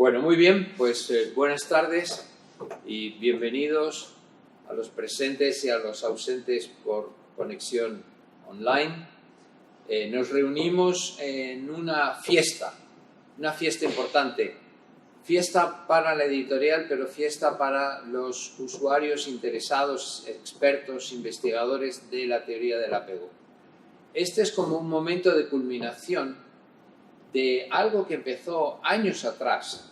Bueno, muy bien, pues buenas tardes y bienvenidos a los presentes y a los ausentes por conexión online. Nos reunimos en una fiesta importante, fiesta para la editorial, pero fiesta para los usuarios interesados, expertos, investigadores de la teoría del apego. Este es como un momento de culminación de algo que empezó años atrás,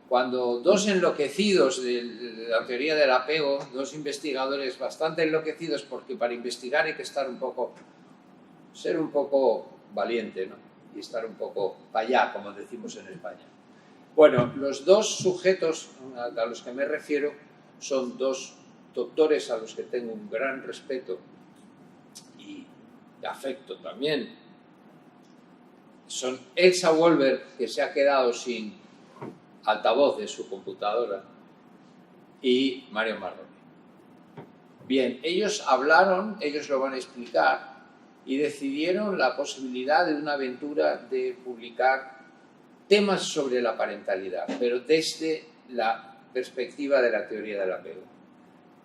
cuando dos enloquecidos de la teoría del apego, dos investigadores bastante enloquecidos, porque para investigar hay que ser un poco valiente, ¿no? Y estar un poco para allá, como decimos en España. Bueno, los dos sujetos a los que me refiero son dos doctores a los que tengo un gran respeto y afecto también. Son Elsa Wolver, que se ha quedado sin altavoz de su computadora, y Mario Marrone. Bien, ellos hablaron, ellos lo van a explicar, y decidieron la posibilidad de una aventura de publicar temas sobre la parentalidad, pero desde la perspectiva de la teoría del apego.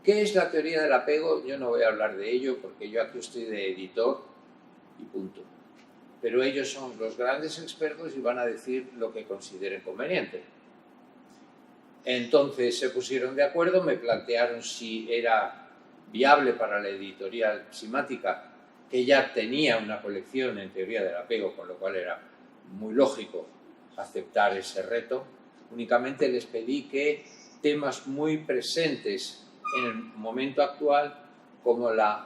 ¿Qué es la teoría del apego? Yo no voy a hablar de ello porque yo aquí estoy de editor y punto. Pero ellos son los grandes expertos y van a decir lo que consideren conveniente. Entonces se pusieron de acuerdo, me plantearon si era viable para la editorial Simática, que ya tenía una colección en teoría del apego, con lo cual era muy lógico aceptar ese reto. Únicamente les pedí que temas muy presentes en el momento actual, como las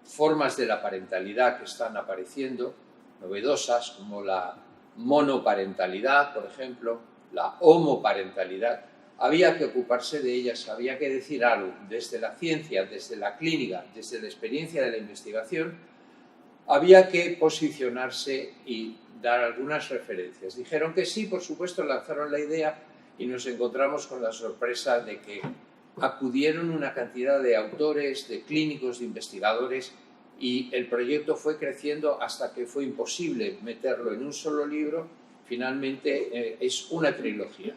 formas de la parentalidad que están apareciendo, novedosas, como la monoparentalidad, por ejemplo, la homoparentalidad, había que ocuparse de ellas, había que decir algo desde la ciencia, desde la clínica, desde la experiencia de la investigación, había que posicionarse y dar algunas referencias. Dijeron que sí, por supuesto, lanzaron la idea y nos encontramos con la sorpresa de que acudieron una cantidad de autores, de clínicos, de investigadores, y el proyecto fue creciendo hasta que fue imposible meterlo en un solo libro. Finalmente es una trilogía.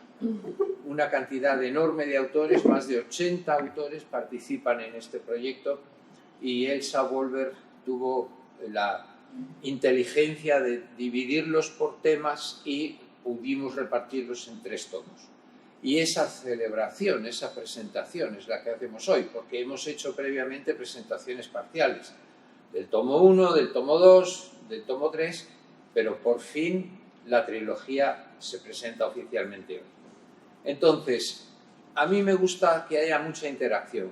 Una cantidad enorme de autores, más de 80 autores participan en este proyecto, y Elsa Wolver tuvo la inteligencia de dividirlos por temas y pudimos repartirlos en 3 tomos. Y esa celebración, esa presentación es la que hacemos hoy, porque hemos hecho previamente presentaciones parciales del tomo 1, del tomo 2, del tomo 3, pero por fin la trilogía se presenta oficialmente hoy. Entonces, a mí me gusta que haya mucha interacción.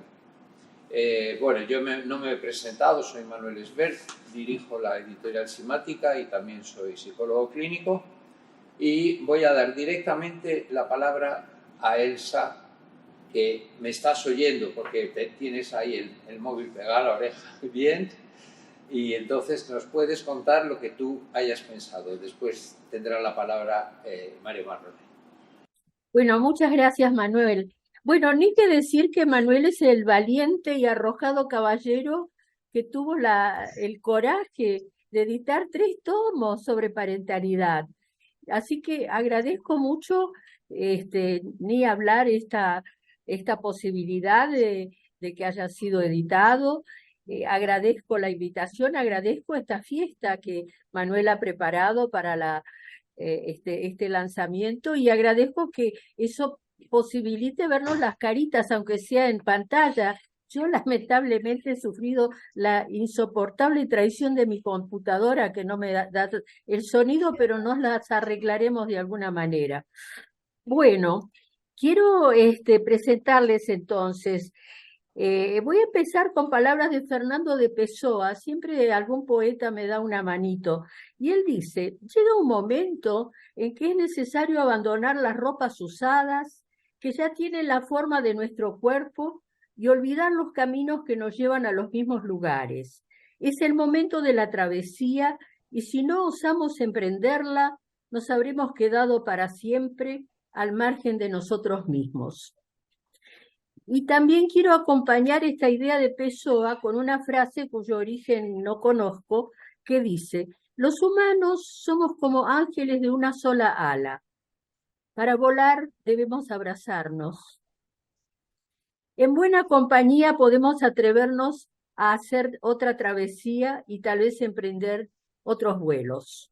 Bueno, yo no me he presentado, soy Manuel Esbert, dirijo la editorial Simática y también soy psicólogo clínico, y voy a dar directamente la palabra a Elsa, que me estás oyendo porque tienes ahí el móvil pegado a la oreja bien, y entonces nos puedes contar lo que tú hayas pensado. Después tendrá la palabra Mario Marrone. Bueno, muchas gracias, Manuel. Bueno, ni que decir que Manuel es el valiente y arrojado caballero que tuvo el coraje de editar 3 tomos sobre parentalidad. Así que agradezco mucho ni hablar esta posibilidad de que haya sido editado. Agradezco la invitación, agradezco esta fiesta que Manuel ha preparado para este lanzamiento, y agradezco que eso posibilite vernos las caritas, aunque sea en pantalla. Yo lamentablemente he sufrido la insoportable traición de mi computadora, que no me da el sonido, pero nos las arreglaremos de alguna manera. Bueno, quiero presentarles entonces. Voy a empezar con palabras de Fernando de Pessoa. Siempre algún poeta me da una manito. Y él dice: llega un momento en que es necesario abandonar las ropas usadas, que ya tienen la forma de nuestro cuerpo, y olvidar los caminos que nos llevan a los mismos lugares. Es el momento de la travesía, y si no osamos emprenderla, nos habremos quedado para siempre al margen de nosotros mismos. Y también quiero acompañar esta idea de Pessoa con una frase cuyo origen no conozco, que dice: los humanos somos como ángeles de una sola ala. Para volar debemos abrazarnos. En buena compañía podemos atrevernos a hacer otra travesía y tal vez emprender otros vuelos.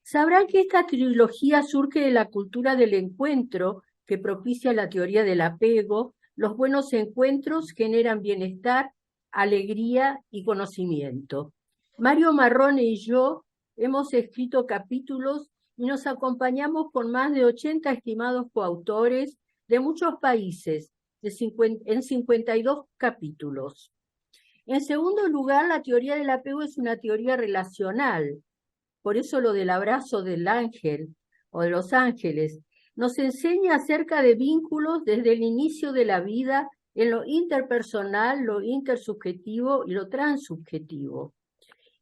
Sabrán que esta trilogía surge de la cultura del encuentro que propicia la teoría del apego. Los buenos encuentros generan bienestar, alegría y conocimiento. Mario Marrone y yo hemos escrito capítulos y nos acompañamos con más de 80 estimados coautores de muchos países, en 52 capítulos. En segundo lugar, la teoría del apego es una teoría relacional. Por eso lo del abrazo del ángel o de los ángeles nos enseña acerca de vínculos desde el inicio de la vida en lo interpersonal, lo intersubjetivo y lo transsubjetivo.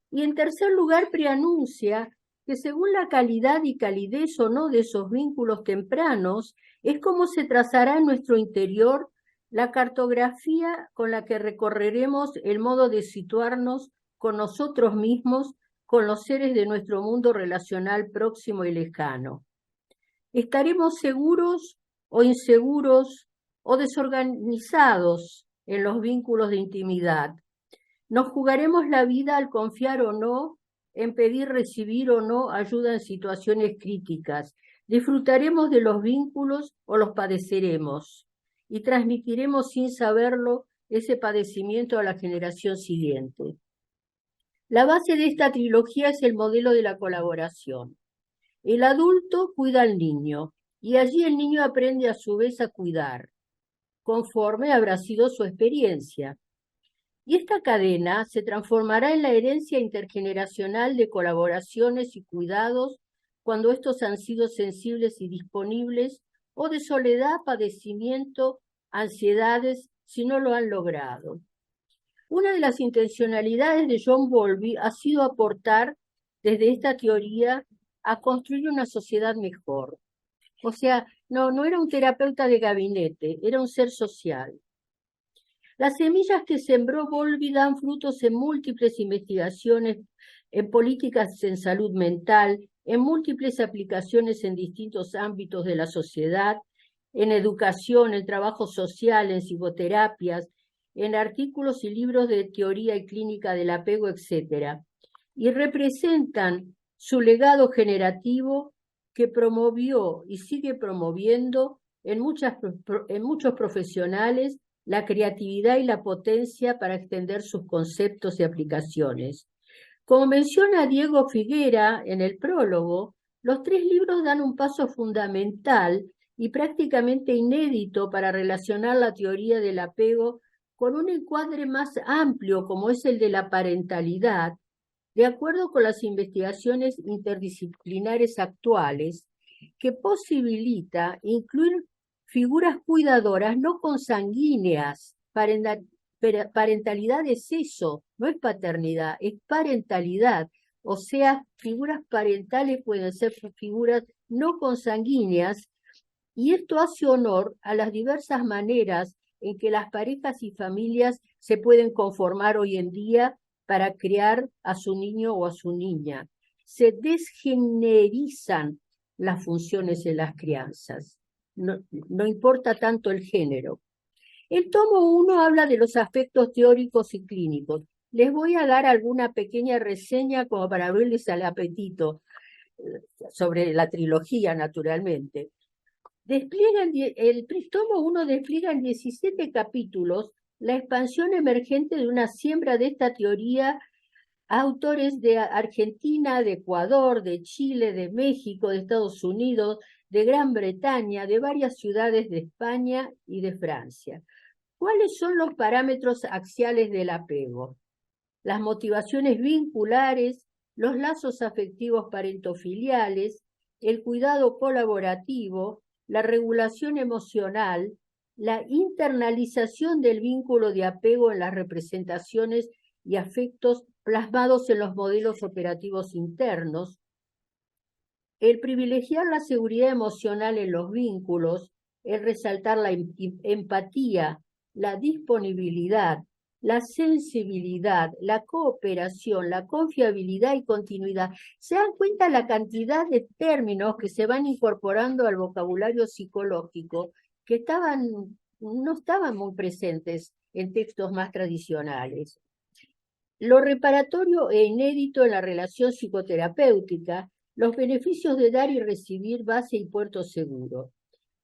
Y en tercer lugar, preanuncia que según la calidad y calidez o no de esos vínculos tempranos, es como se trazará en nuestro interior la cartografía con la que recorreremos el modo de situarnos con nosotros mismos, con los seres de nuestro mundo relacional próximo y lejano. ¿Estaremos seguros o inseguros o desorganizados en los vínculos de intimidad? ¿Nos jugaremos la vida al confiar o no, en pedir, recibir o no ayuda en situaciones críticas? ¿Disfrutaremos de los vínculos o los padeceremos? Y transmitiremos sin saberlo ese padecimiento a la generación siguiente. La base de esta trilogía es el modelo de la colaboración. El adulto cuida al niño y allí el niño aprende a su vez a cuidar, conforme habrá sido su experiencia. Y esta cadena se transformará en la herencia intergeneracional de colaboraciones y cuidados cuando estos han sido sensibles y disponibles, o de soledad, padecimiento, ansiedades, si no lo han logrado. Una de las intencionalidades de John Bowlby ha sido aportar desde esta teoría a construir una sociedad mejor. O sea, no era un terapeuta de gabinete, era un ser social. Las semillas que sembró Bowlby dan frutos en múltiples investigaciones, en políticas en salud mental, en múltiples aplicaciones en distintos ámbitos de la sociedad, en educación, en trabajo social, en psicoterapias, en artículos y libros de teoría y clínica del apego, etc. Y representan su legado generativo que promovió y sigue promoviendo en muchos profesionales la creatividad y la potencia para extender sus conceptos y aplicaciones. Como menciona Diego Figuera en el prólogo, los 3 libros dan un paso fundamental y prácticamente inédito para relacionar la teoría del apego con un encuadre más amplio como es el de la parentalidad, de acuerdo con las investigaciones interdisciplinares actuales, que posibilita incluir figuras cuidadoras no consanguíneas. Parentalidad es eso, no es paternidad, es parentalidad. O sea, figuras parentales pueden ser figuras no consanguíneas, y esto hace honor a las diversas maneras en que las parejas y familias se pueden conformar hoy en día para criar a su niño o a su niña. Se desgenerizan las funciones en las crianzas. No importa tanto el género. El tomo 1 habla de los aspectos teóricos y clínicos. Les voy a dar alguna pequeña reseña como para abrirles el apetito sobre la trilogía, naturalmente. El tomo 1 despliega en 17 capítulos la expansión emergente de una siembra de esta teoría a autores de Argentina, de Ecuador, de Chile, de México, de Estados Unidos, de Gran Bretaña, de varias ciudades de España y de Francia. ¿Cuáles son los parámetros axiales del apego? Las motivaciones vinculares, los lazos afectivos parentofiliales, el cuidado colaborativo, la regulación emocional, la internalización del vínculo de apego en las representaciones y afectos plasmados en los modelos operativos internos, el privilegiar la seguridad emocional en los vínculos, el resaltar la empatía, la disponibilidad, la sensibilidad, la cooperación, la confiabilidad y continuidad. ¿Se dan cuenta la cantidad de términos que se van incorporando al vocabulario psicológico que no estaban muy presentes en textos más tradicionales? Lo reparatorio e inédito en la relación psicoterapéutica, los beneficios de dar y recibir base y puerto seguro.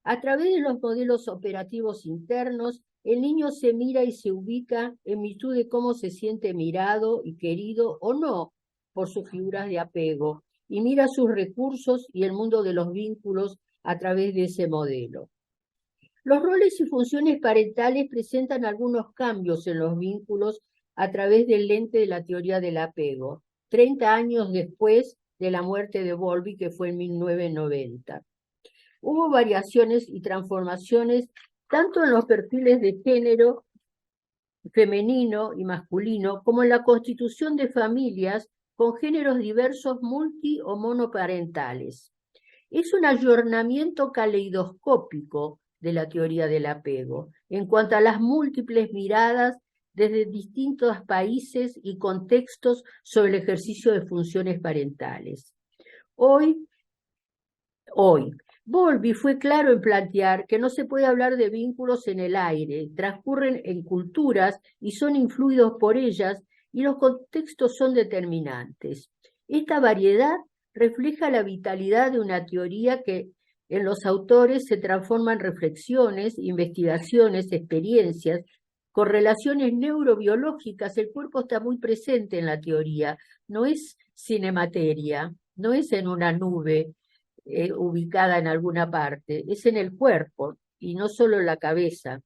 A través de los modelos operativos internos, el niño se mira y se ubica en virtud de cómo se siente mirado y querido o no por sus figuras de apego, y mira sus recursos y el mundo de los vínculos a través de ese modelo. Los roles y funciones parentales presentan algunos cambios en los vínculos a través del lente de la teoría del apego, 30 años después de la muerte de Bowlby, que fue en 1990. Hubo variaciones y transformaciones tanto en los perfiles de género femenino y masculino, como en la constitución de familias con géneros diversos multi o monoparentales. Es un ayornamiento caleidoscópico de la teoría del apego, en cuanto a las múltiples miradas desde distintos países y contextos sobre el ejercicio de funciones parentales. Hoy, Bowlby fue claro en plantear que no se puede hablar de vínculos en el aire, transcurren en culturas y son influidos por ellas, y los contextos son determinantes. Esta variedad refleja la vitalidad de una teoría que en los autores se transforma en reflexiones, investigaciones, experiencias, correlaciones neurobiológicas. El cuerpo está muy presente en la teoría, no es cinemateria, no es en una nube ubicada en alguna parte, es en el cuerpo y no solo en la cabeza.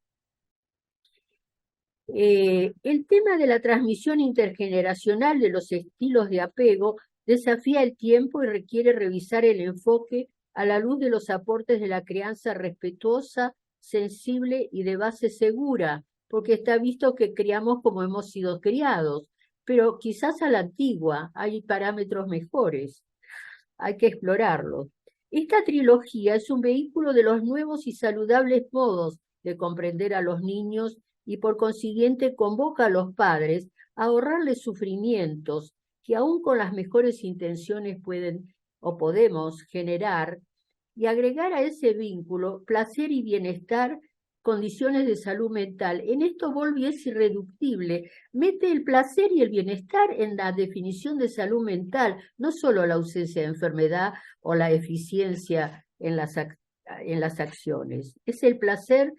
El tema de la transmisión intergeneracional de los estilos de apego desafía el tiempo y requiere revisar el enfoque a la luz de los aportes de la crianza respetuosa, sensible y de base segura, porque está visto que criamos como hemos sido criados, pero quizás a la antigua hay parámetros mejores, hay que explorarlos. Esta trilogía es un vehículo de los nuevos y saludables modos de comprender a los niños y por consiguiente convoca a los padres a ahorrarles sufrimientos que aún con las mejores intenciones pueden o podemos generar, y agregar a ese vínculo placer y bienestar, condiciones de salud mental. En esto Bowlby es irreductible, mete el placer y el bienestar en la definición de salud mental, no solo la ausencia de enfermedad o la eficiencia en las acciones, es el placer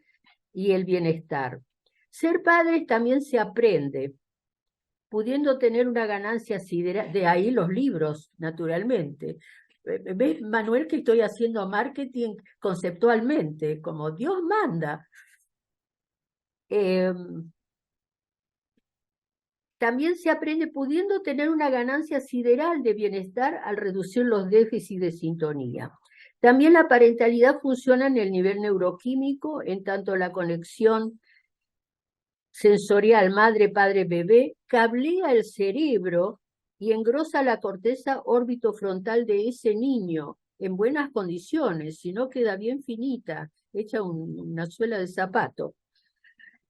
y el bienestar. Ser padre también se aprende, pudiendo tener una ganancia sideral, de ahí los libros, naturalmente. ¿Ves, Manuel, que estoy haciendo marketing conceptualmente, como Dios manda? También se aprende pudiendo tener una ganancia sideral de bienestar al reducir los déficits de sintonía. También la parentalidad funciona en el nivel neuroquímico, en tanto la conexión sensorial madre-padre-bebé cablea el cerebro y engrosa la corteza órbito-frontal de ese niño en buenas condiciones, si no queda bien finita, hecha una suela de zapato.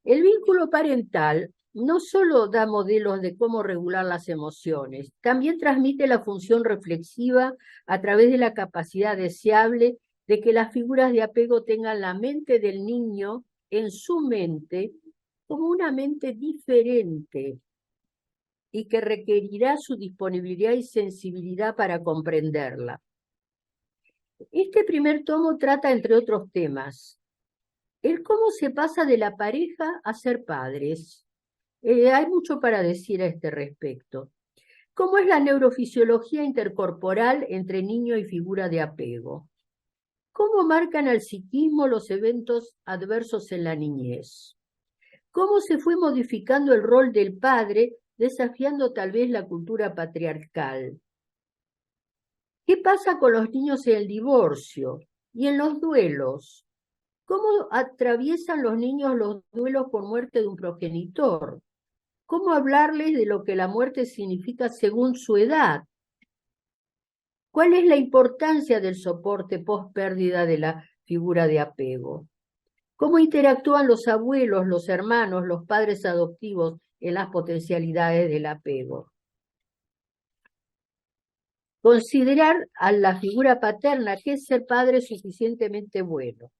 El vínculo parental no solo da modelos de cómo regular las emociones, también transmite la función reflexiva a través de la capacidad deseable de que las figuras de apego tengan la mente del niño en su mente como una mente diferente y que requerirá su disponibilidad y sensibilidad para comprenderla. Este primer tomo trata, entre otros temas, el cómo se pasa de la pareja a ser padres. Hay mucho para decir a este respecto. ¿Cómo es la neurofisiología intercorporal entre niño y figura de apego? ¿Cómo marcan al psiquismo los eventos adversos en la niñez? ¿Cómo se fue modificando el rol del padre, desafiando tal vez la cultura patriarcal? ¿Qué pasa con los niños en el divorcio y en los duelos? ¿Cómo atraviesan los niños los duelos por muerte de un progenitor? ¿Cómo hablarles de lo que la muerte significa según su edad? ¿Cuál es la importancia del soporte post-pérdida de la figura de apego? ¿Cómo interactúan los abuelos, los hermanos, los padres adoptivos en las potencialidades del apego. Considerar a la figura paterna, que es ser padre suficientemente bueno.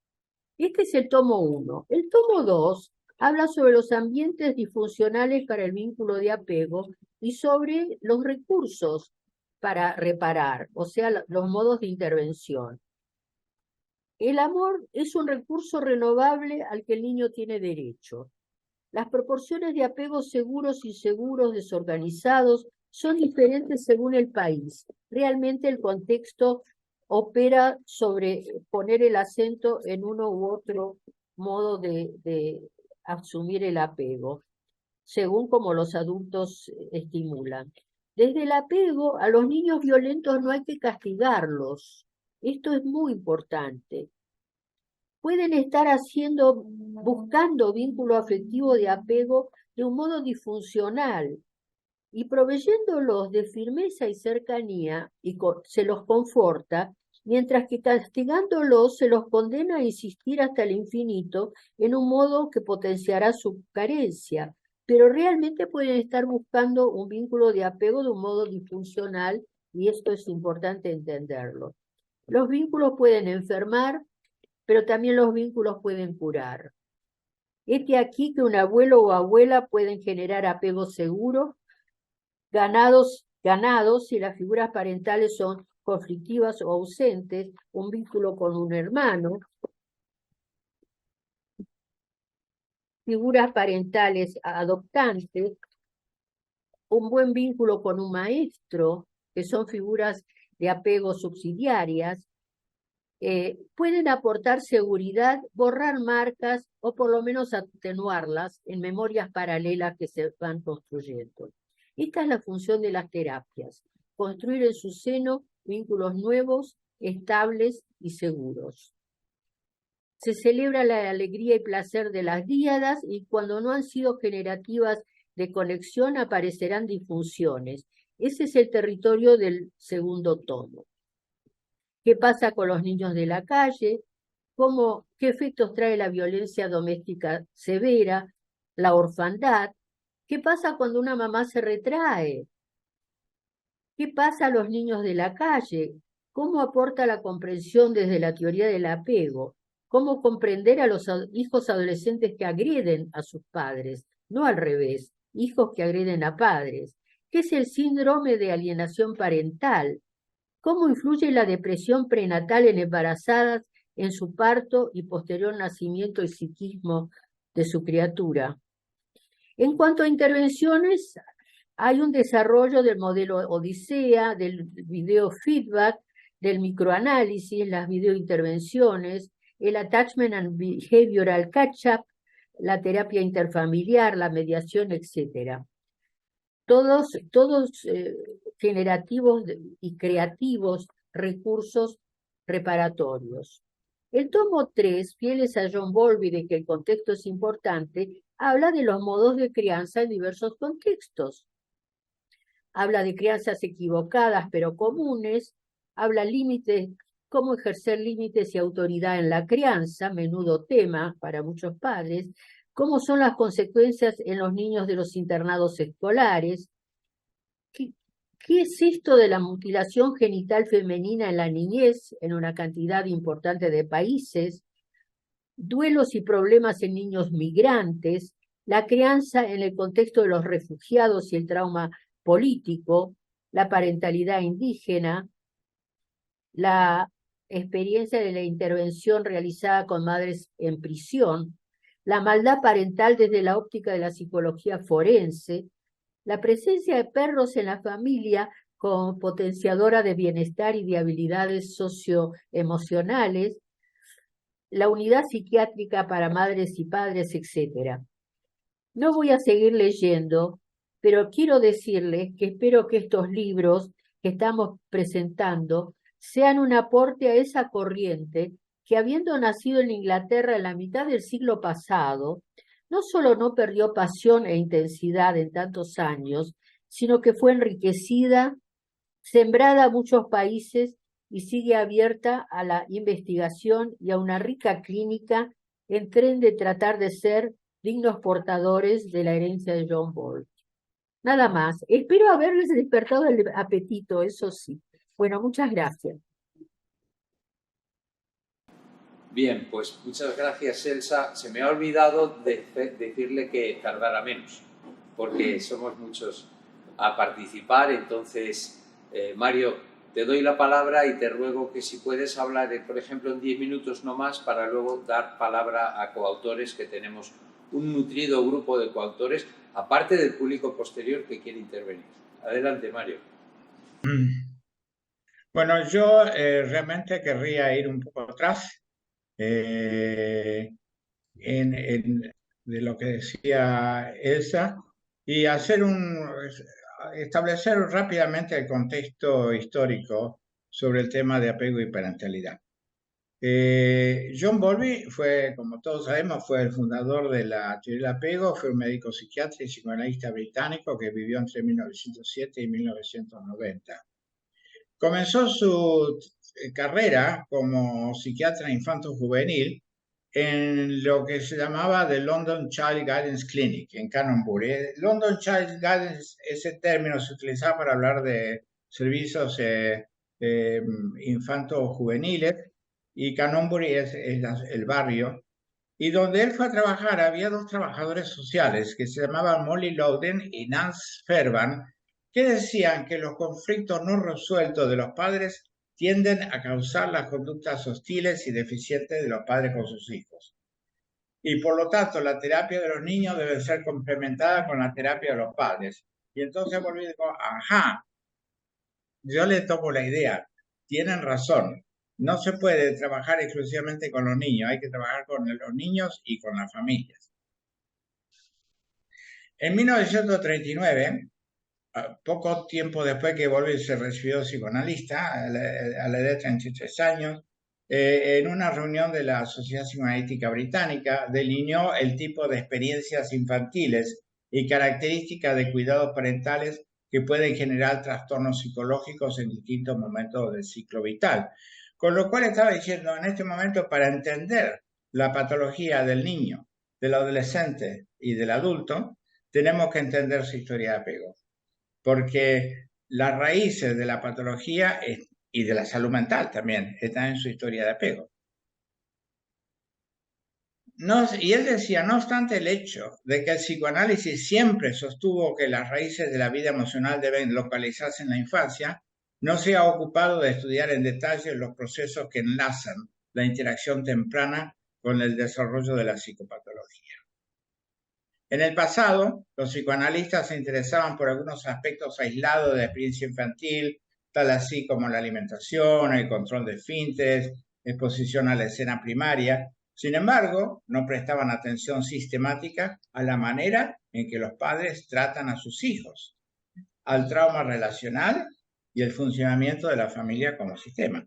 Este es el tomo 1. El tomo 2 habla sobre los ambientes disfuncionales para el vínculo de apego y sobre los recursos para reparar, o sea, los modos de intervención. El amor es un recurso renovable al que el niño tiene derecho. Las proporciones de apego seguros, inseguros, desorganizados son diferentes según el país. Realmente el contexto opera sobre poner el acento en uno u otro modo de asumir el apego, según como los adultos estimulan. Desde el apego, a los niños violentos no hay que castigarlos. Esto es muy importante. Pueden estar buscando vínculo afectivo de apego de un modo disfuncional y proveyéndolos de firmeza y cercanía se los conforta, mientras que castigándolos se los condena a insistir hasta el infinito en un modo que potenciará su carencia, pero realmente pueden estar buscando un vínculo de apego de un modo disfuncional y esto es importante entenderlo. Los vínculos pueden enfermar, pero también los vínculos pueden curar. Aquí que un abuelo o abuela pueden generar apego seguro, ganados si las figuras parentales son conflictivas o ausentes, un vínculo con un hermano, figuras parentales adoptantes, un buen vínculo con un maestro, que son figuras de apego subsidiarias, pueden aportar seguridad, borrar marcas o por lo menos atenuarlas en memorias paralelas que se van construyendo. Esta es la función de las terapias, construir en su seno vínculos nuevos, estables y seguros. Se celebra la alegría y placer de las díadas y cuando no han sido generativas de conexión aparecerán disfunciones. Ese es el territorio del segundo tomo. ¿Qué pasa con los niños de la calle? ¿Qué efectos trae la violencia doméstica severa, la orfandad? ¿Qué pasa cuando una mamá se retrae? ¿Qué pasa a los niños de la calle? ¿Cómo aporta la comprensión desde la teoría del apego? ¿Cómo comprender a los hijos adolescentes que agreden a sus padres? No al revés, hijos que agreden a padres. ¿Qué es el síndrome de alienación parental? ¿Cómo influye la depresión prenatal en embarazadas en su parto y posterior nacimiento y psiquismo de su criatura? En cuanto a intervenciones, hay un desarrollo del modelo Odisea, del videofeedback, del microanálisis, las videointervenciones, el attachment and behavioral catch-up, la terapia interfamiliar, la mediación, etc. Todos generativos y creativos recursos reparatorios. El tomo 3, fieles a John Bowlby de que el contexto es importante, habla de los modos de crianza en diversos contextos. Habla de crianzas equivocadas pero comunes, habla límites, cómo ejercer límites y autoridad en la crianza, menudo tema para muchos padres, cómo son las consecuencias en los niños de los internados escolares, ¿qué es esto de la mutilación genital femenina en la niñez en una cantidad importante de países? Duelos y problemas en niños migrantes, la crianza en el contexto de los refugiados y el trauma político, la parentalidad indígena, la experiencia de la intervención realizada con madres en prisión, la maldad parental desde la óptica de la psicología forense, la presencia de perros en la familia como potenciadora de bienestar y de habilidades socioemocionales, la unidad psiquiátrica para madres y padres, etc. No voy a seguir leyendo, pero quiero decirles que espero que estos libros que estamos presentando sean un aporte a esa corriente que, habiendo nacido en Inglaterra en la mitad del siglo pasado, no solo no perdió pasión e intensidad en tantos años, sino que fue enriquecida, sembrada a muchos países y sigue abierta a la investigación y a una rica clínica en tren de tratar de ser dignos portadores de la herencia de John Ball. Nada más. Espero haberles despertado el apetito, eso sí. Bueno, muchas gracias. Bien, pues muchas gracias, Elsa. Se me ha olvidado decirle que tardara menos, porque somos muchos a participar. Entonces, Mario, te doy la palabra y te ruego que si puedes hablar, por ejemplo, en 10 minutos no más, para luego dar palabra a coautores, que tenemos un nutrido grupo de coautores, aparte del público posterior que quiere intervenir. Adelante, Mario. Bueno, yo realmente querría ir un poco atrás de lo que decía Elsa y establecer rápidamente el contexto histórico sobre el tema de apego y parentalidad. John Bowlby fue, como todos sabemos, fue el fundador de la teoría del apego, fue un médico psiquiatra y psicoanalista británico que vivió entre 1907 y 1990. Comenzó su carrera como psiquiatra infanto-juvenil en lo que se llamaba The London Child Guidance Clinic en Canonbury. London Child Guidance, ese término se utilizaba para hablar de servicios infanto-juveniles, y Canonbury es el barrio. Y donde él fue a trabajar había dos trabajadores sociales que se llamaban Molly Loudon y Nance Fairbairn, que decían que los conflictos no resueltos de los padres tienden a causar las conductas hostiles y deficientes de los padres con sus hijos. Y por lo tanto, la terapia de los niños debe ser complementada con la terapia de los padres. Y entonces volví y digo, ajá, yo le tomo la idea, tienen razón. No se puede trabajar exclusivamente con los niños, hay que trabajar con los niños y con las familias. En 1939, poco tiempo después que Bowlby se recibió psicoanalista, a la edad de 33 años, en una reunión de la Sociedad Psicoanalítica Británica, delineó el tipo de experiencias infantiles y características de cuidados parentales que pueden generar trastornos psicológicos en distintos momentos del ciclo vital. Con lo cual estaba diciendo, en este momento, para entender la patología del niño, del adolescente y del adulto, tenemos que entender su historia de apego. Porque las raíces de la patología y de la salud mental también están en su historia de apego. Y él decía, no obstante el hecho de que el psicoanálisis siempre sostuvo que las raíces de la vida emocional deben localizarse en la infancia, no se ha ocupado de estudiar en detalle los procesos que enlazan la interacción temprana con el desarrollo de la psicopatología. En el pasado, los psicoanalistas se interesaban por algunos aspectos aislados de la experiencia infantil, tal así como la alimentación, el control de esfínteres, exposición a la escena primaria. Sin embargo, no prestaban atención sistemática a la manera en que los padres tratan a sus hijos, al trauma relacional y el funcionamiento de la familia como sistema.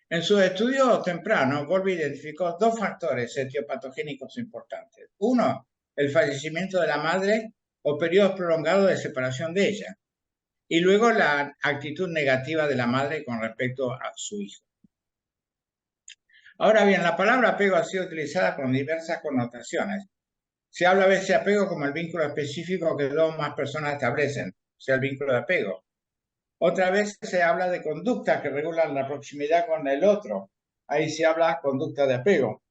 En su estudio temprano, Bowlby identificó dos factores etiopatogénicos importantes. Uno, el fallecimiento de la madre o periodos prolongados de separación de ella. Y luego la actitud negativa de la madre con respecto a su hijo. Ahora bien, la palabra apego ha sido utilizada con diversas connotaciones. Se habla a veces de apego como el vínculo específico que dos o más personas establecen, o sea, el vínculo de apego. Otra vez se habla de conductas que regulan la proximidad con el otro. Ahí se habla conducta de apego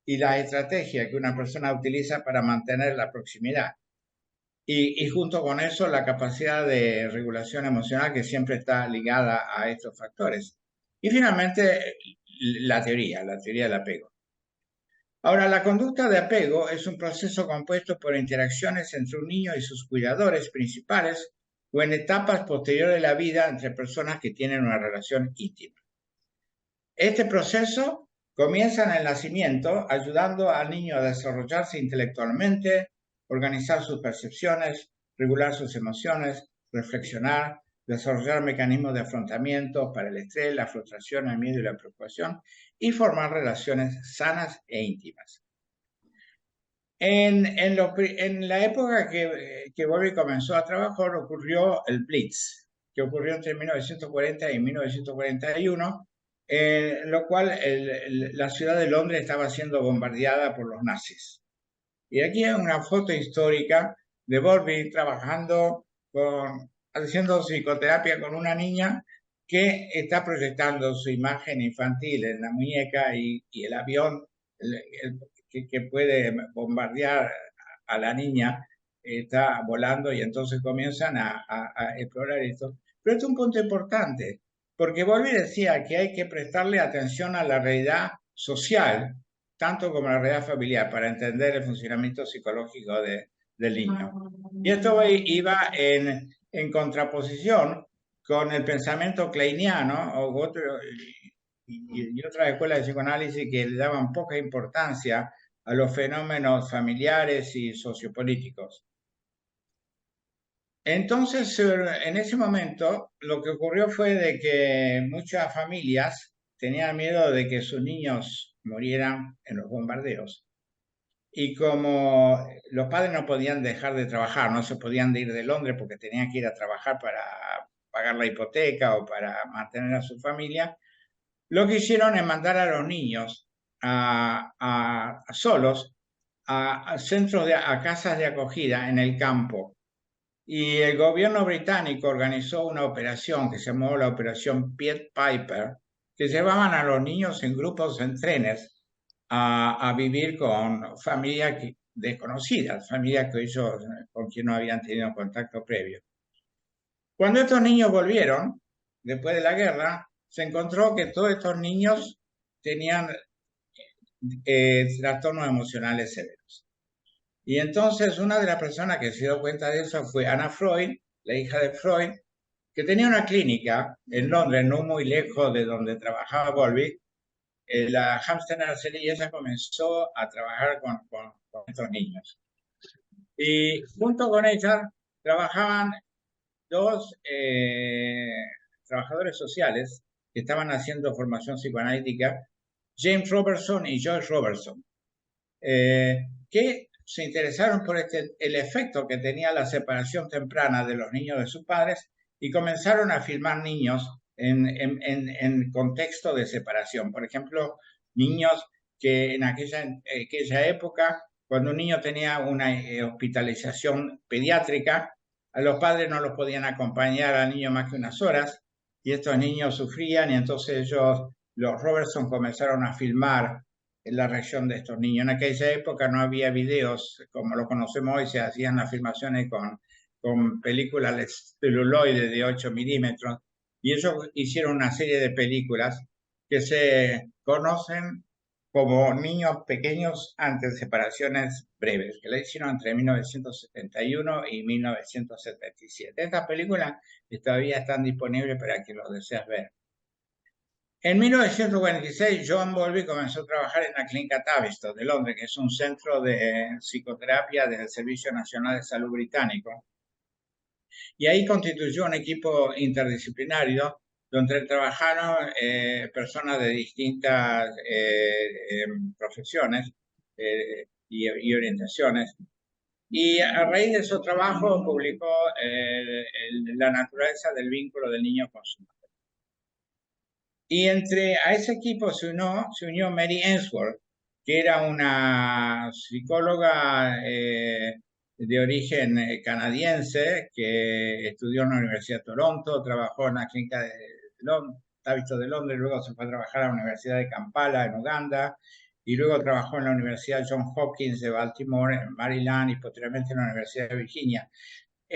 y la estrategia que una persona utiliza para mantener la proximidad. Y junto con eso la capacidad de regulación emocional que siempre está ligada a estos factores. Y finalmente la teoría del apego. Ahora, la conducta de apego es un proceso compuesto por interacciones entre un niño y sus cuidadores principales o en etapas posteriores de la vida entre personas que tienen una relación íntima. Este proceso comienza en el nacimiento, ayudando al niño a desarrollarse intelectualmente, organizar sus percepciones, regular sus emociones, reflexionar, desarrollar mecanismos de afrontamiento para el estrés, la frustración, el miedo y la preocupación, y formar relaciones sanas e íntimas. En la época que Bowlby comenzó a trabajar ocurrió el Blitz, que ocurrió entre 1940 y 1941, en lo cual la ciudad de Londres estaba siendo bombardeada por los nazis. Y aquí hay una foto histórica de Bowlby haciendo psicoterapia con una niña que está proyectando su imagen infantil en la muñeca y el avión que puede bombardear a la niña está volando y entonces comienzan a explorar esto. Pero esto es un punto importante, porque Bowlby decía que hay que prestarle atención a la realidad social, tanto como a la realidad familiar, para entender el funcionamiento psicológico del niño. Y esto iba en contraposición con el pensamiento kleiniano y otras escuelas de psicoanálisis que le daban poca importancia a los fenómenos familiares y sociopolíticos. Entonces, en ese momento, lo que ocurrió fue de que muchas familias tenían miedo de que sus niños murieran en los bombardeos. Y como los padres no podían dejar de trabajar, no se podían ir de Londres porque tenían que ir a trabajar para pagar la hipoteca o para mantener a su familia, lo que hicieron es mandar a los niños solos a centros a casas de acogida en el campo. Y el gobierno británico organizó una operación que se llamó la Operación Pied Piper, que llevaban a los niños en grupos en trenes a vivir con familias desconocidas, familias que ellos, con quien no habían tenido contacto previo. Cuando estos niños volvieron, después de la guerra, se encontró que todos estos niños tenían trastornos emocionales severos. Y entonces una de las personas que se dio cuenta de eso fue Anna Freud, la hija de Freud, que tenía una clínica en Londres, no muy lejos de donde trabajaba Bowlby, la Hampstead Nursery, y ella comenzó a trabajar con estos niños. Y junto con ella trabajaban dos trabajadores sociales que estaban haciendo formación psicoanalítica, James Robertson y Joyce Robertson, que se interesaron por el efecto que tenía la separación temprana de los niños de sus padres y comenzaron a filmar niños en contexto de separación. Por ejemplo, niños que en aquella época, cuando un niño tenía una hospitalización pediátrica, a los padres no los podían acompañar al niño más que unas horas y estos niños sufrían y entonces los Robertson comenzaron a filmar la reacción de estos niños. En aquella época no había videos como lo conocemos hoy, se hacían las filmaciones con películas celuloide de 8 milímetros y ellos hicieron una serie de películas que se conocen como Niños Pequeños ante Separaciones Breves, que la hicieron entre 1971 y 1977. Estas películas todavía están disponibles para quien los deseas ver. En 1946, John Bowlby comenzó a trabajar en la Clínica Tavistock de Londres, que es un centro de psicoterapia del Servicio Nacional de Salud británico. Y ahí constituyó un equipo interdisciplinario donde trabajaron personas de distintas profesiones y orientaciones. Y a raíz de su trabajo publicó La naturaleza del vínculo del niño con su madre. Y a ese equipo se unió Mary Ainsworth, que era una psicóloga de origen canadiense que estudió en la Universidad de Toronto, trabajó en la clínica de Tavistock de Londres, luego se fue a trabajar a la Universidad de Kampala en Uganda y luego trabajó en la Universidad Johns Hopkins de Baltimore en Maryland y posteriormente en la Universidad de Virginia.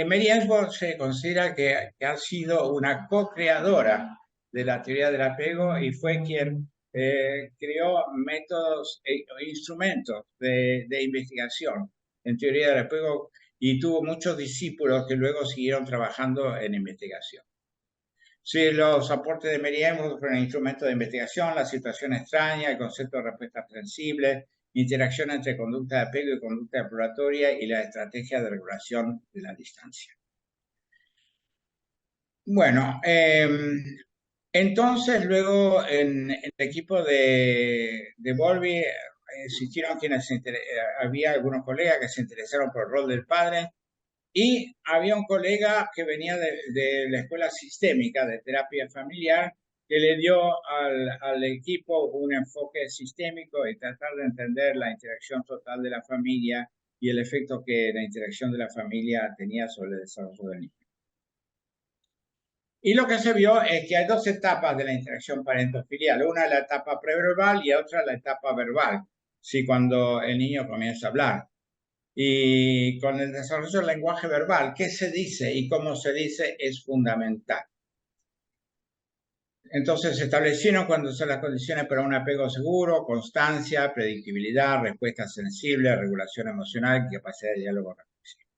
Mary Ainsworth se considera que ha sido una co-creadora de la teoría del apego y fue quien creó métodos e instrumentos de investigación en teoría del apego y tuvo muchos discípulos que luego siguieron trabajando en investigación. Sí, los aportes de Mary Ainsworth fueron instrumentos de investigación, la situación extraña, el concepto de respuesta sensible, interacción entre conducta de apego y conducta exploratoria y la estrategia de regulación de la distancia. Bueno, entonces luego en el equipo de Bowlby existieron había algunos colegas que se interesaron por el rol del padre y había un colega que venía de la escuela sistémica de terapia familiar que le dio al equipo un enfoque sistémico y tratar de entender la interacción total de la familia y el efecto que la interacción de la familia tenía sobre el desarrollo del niño. Y lo que se vio es que hay dos etapas de la interacción parento-filial. Una es la etapa preverbal y otra la etapa verbal, sí, cuando el niño comienza a hablar. Y con el desarrollo del lenguaje verbal, qué se dice y cómo se dice es fundamental. Entonces se establecieron cuando son las condiciones para un apego seguro, constancia, predictibilidad, respuesta sensible, regulación emocional, capacidad de diálogo reflexivo.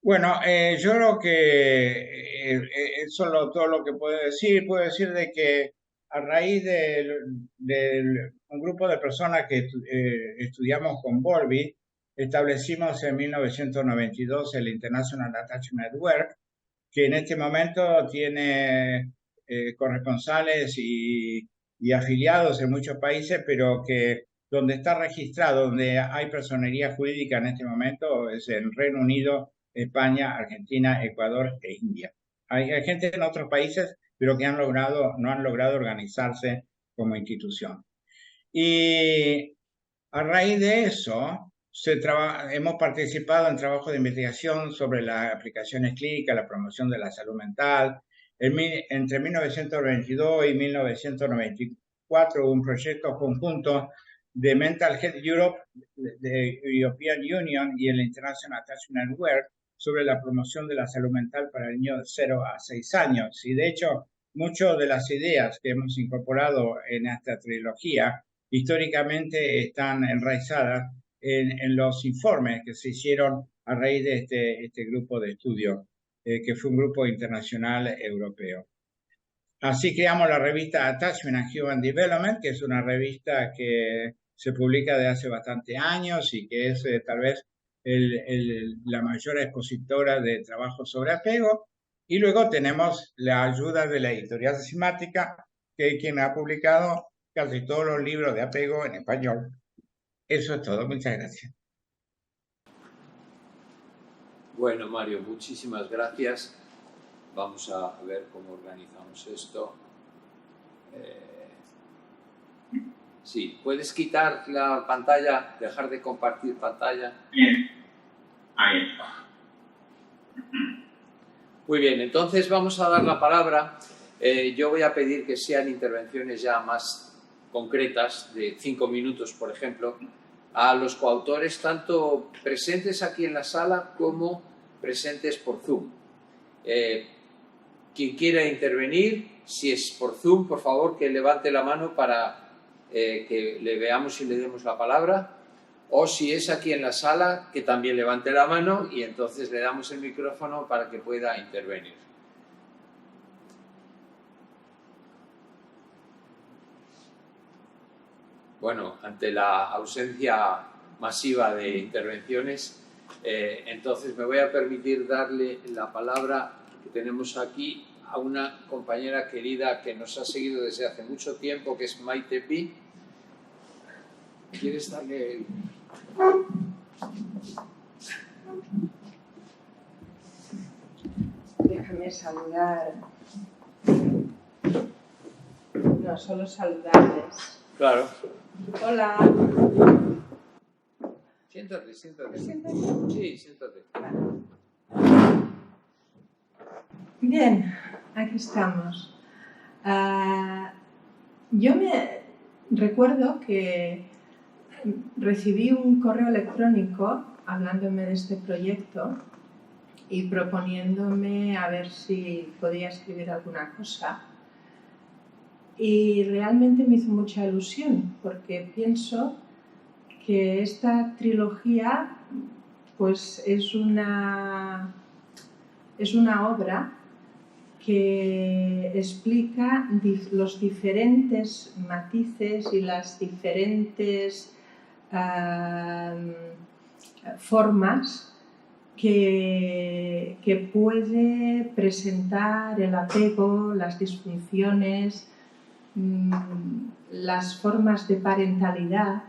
Bueno, yo creo que eso es todo lo que puedo decir. Puedo decir de que a raíz de un grupo de personas que estudiamos con Bowlby, establecimos en 1992 el International Attachment Network, que en este momento tiene corresponsales y afiliados en muchos países, pero que donde está registrado, donde hay personería jurídica en este momento, es en Reino Unido, España, Argentina, Ecuador e India. Hay gente en otros países, pero que no han logrado organizarse como institución. Y a raíz de eso, hemos participado en trabajos de investigación sobre las aplicaciones clínicas, la promoción de la salud mental. Entre 1992 y 1994 hubo un proyecto conjunto de Mental Health Europe, de European Union y el International Attachment Network sobre la promoción de la salud mental para niños de 0 a 6 años. Y de hecho, muchas de las ideas que hemos incorporado en esta trilogía históricamente están enraizadas en los informes que se hicieron a raíz de este grupo de estudio, que fue un grupo internacional europeo. Así creamos la revista Attachment and Human Development, que es una revista que se publica desde hace bastante años y que es tal vez la mayor expositora de trabajo sobre apego. Y luego tenemos la ayuda de la editorial Simática, que es quien ha publicado casi todos los libros de apego en español. Eso es todo. Muchas gracias. Bueno, Mario, muchísimas gracias. Vamos a ver cómo organizamos esto. Sí, ¿puedes quitar la pantalla, dejar de compartir pantalla? Bien, ahí está. Muy bien, entonces vamos a dar la palabra. Yo voy a pedir que sean intervenciones ya más concretas, de 5 minutos, por ejemplo, a los coautores, tanto presentes aquí en la sala como presentes por Zoom. Quien quiera intervenir, si es por Zoom, por favor, que levante la mano para que le veamos y le demos la palabra. O si es aquí en la sala, que también levante la mano y entonces le damos el micrófono para que pueda intervenir. Bueno, ante la ausencia masiva de intervenciones, entonces me voy a permitir darle la palabra que tenemos aquí a una compañera querida que nos ha seguido desde hace mucho tiempo, que es Maite Pi. ¿Quieres darle el... Déjame saludar. No, solo saludarles. Claro. Hola. Siéntate, siéntate. ¿Siéntate? Sí, siéntate. Bien, aquí estamos. Yo me recuerdo que recibí un correo electrónico hablándome de este proyecto y proponiéndome a ver si podía escribir alguna cosa. Y realmente me hizo mucha ilusión porque pienso que esta trilogía pues es una obra que explica los diferentes matices y las diferentes formas que puede presentar el apego, las disfunciones, las formas de parentalidad.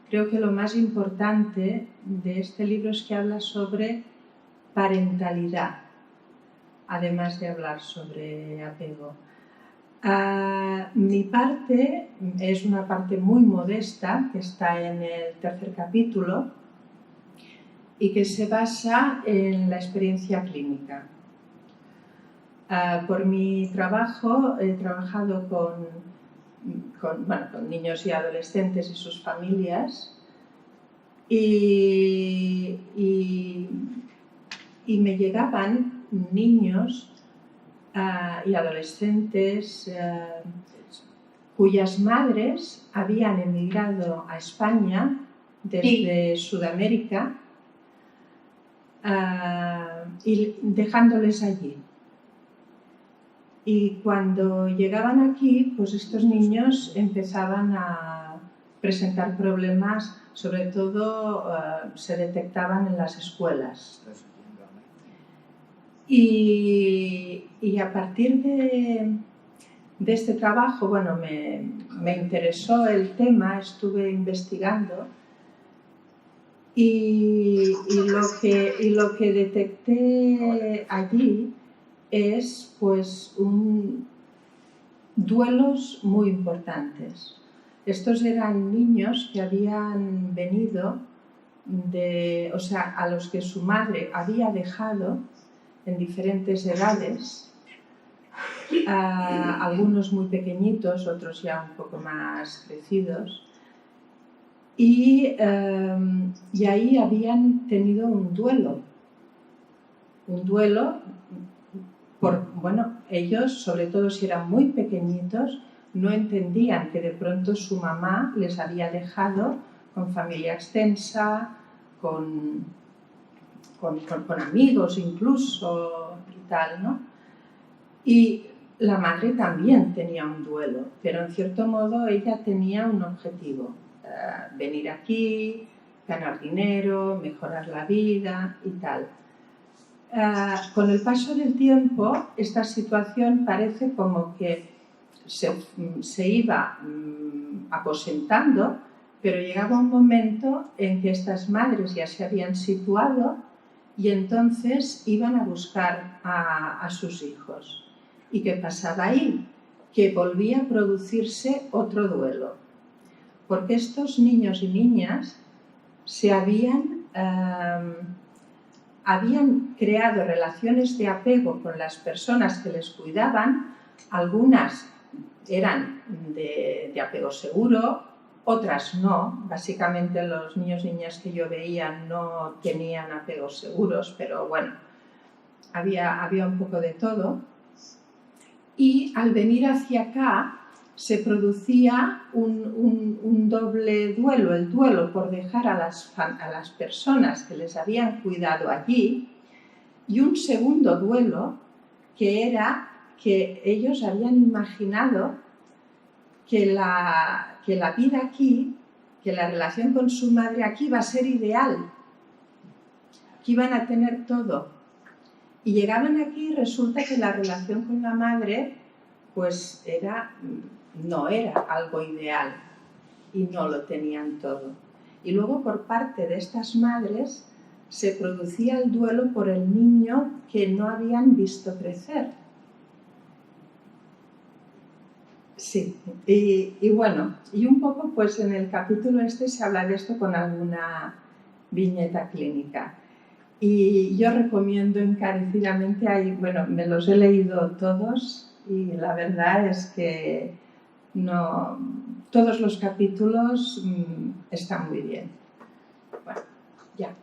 Creo que lo más importante de este libro es que habla sobre parentalidad, además de hablar sobre apego. Mi parte es una parte muy modesta, que está en el tercer capítulo, y que se basa en la experiencia clínica. Por mi trabajo he trabajado con niños y adolescentes y sus familias y me llegaban niños y adolescentes cuyas madres habían emigrado a España desde Sudamérica y dejándoles allí. Y cuando llegaban aquí, pues estos niños empezaban a presentar problemas, sobre todo se detectaban en las escuelas. Y a partir de este trabajo, bueno, me interesó el tema, estuve investigando y lo que detecté allí es pues duelos muy importantes. Estos eran niños que habían venido a los que su madre había dejado en diferentes edades, algunos muy pequeñitos, otros ya un poco más crecidos, y ahí habían tenido un duelo ellos, sobre todo si eran muy pequeñitos, no entendían que de pronto su mamá les había dejado con familia extensa, con amigos incluso y tal, ¿no? Y la madre también tenía un duelo, pero en cierto modo ella tenía un objetivo, venir aquí, ganar dinero, mejorar la vida y tal. Con el paso del tiempo, esta situación parece como que se iba aposentando, pero llegaba un momento en que estas madres ya se habían situado y entonces iban a buscar a sus hijos. ¿Y qué pasaba ahí? Que volvía a producirse otro duelo, porque estos niños y niñas se habían creado relaciones de apego con las personas que les cuidaban. Algunas eran de apego seguro, otras no. Básicamente los niños y niñas que yo veía no tenían apegos seguros, pero bueno, había un poco de todo. Y al venir hacia acá se producía un doble duelo, el duelo por dejar a las personas que les habían cuidado allí, y un segundo duelo que era que ellos habían imaginado que la vida aquí, que la relación con su madre aquí iba a ser ideal, que iban a tener todo. Y llegaban aquí y resulta que la relación con la madre pues no era algo ideal y no lo tenían todo. Y luego por parte de estas madres se producía el duelo por el niño que no habían visto crecer. Sí, y bueno, y un poco pues en el capítulo se habla de esto con alguna viñeta clínica. Y yo recomiendo encarecidamente, me los he leído todos y la verdad es que todos los capítulos están muy bien. Bueno, ya.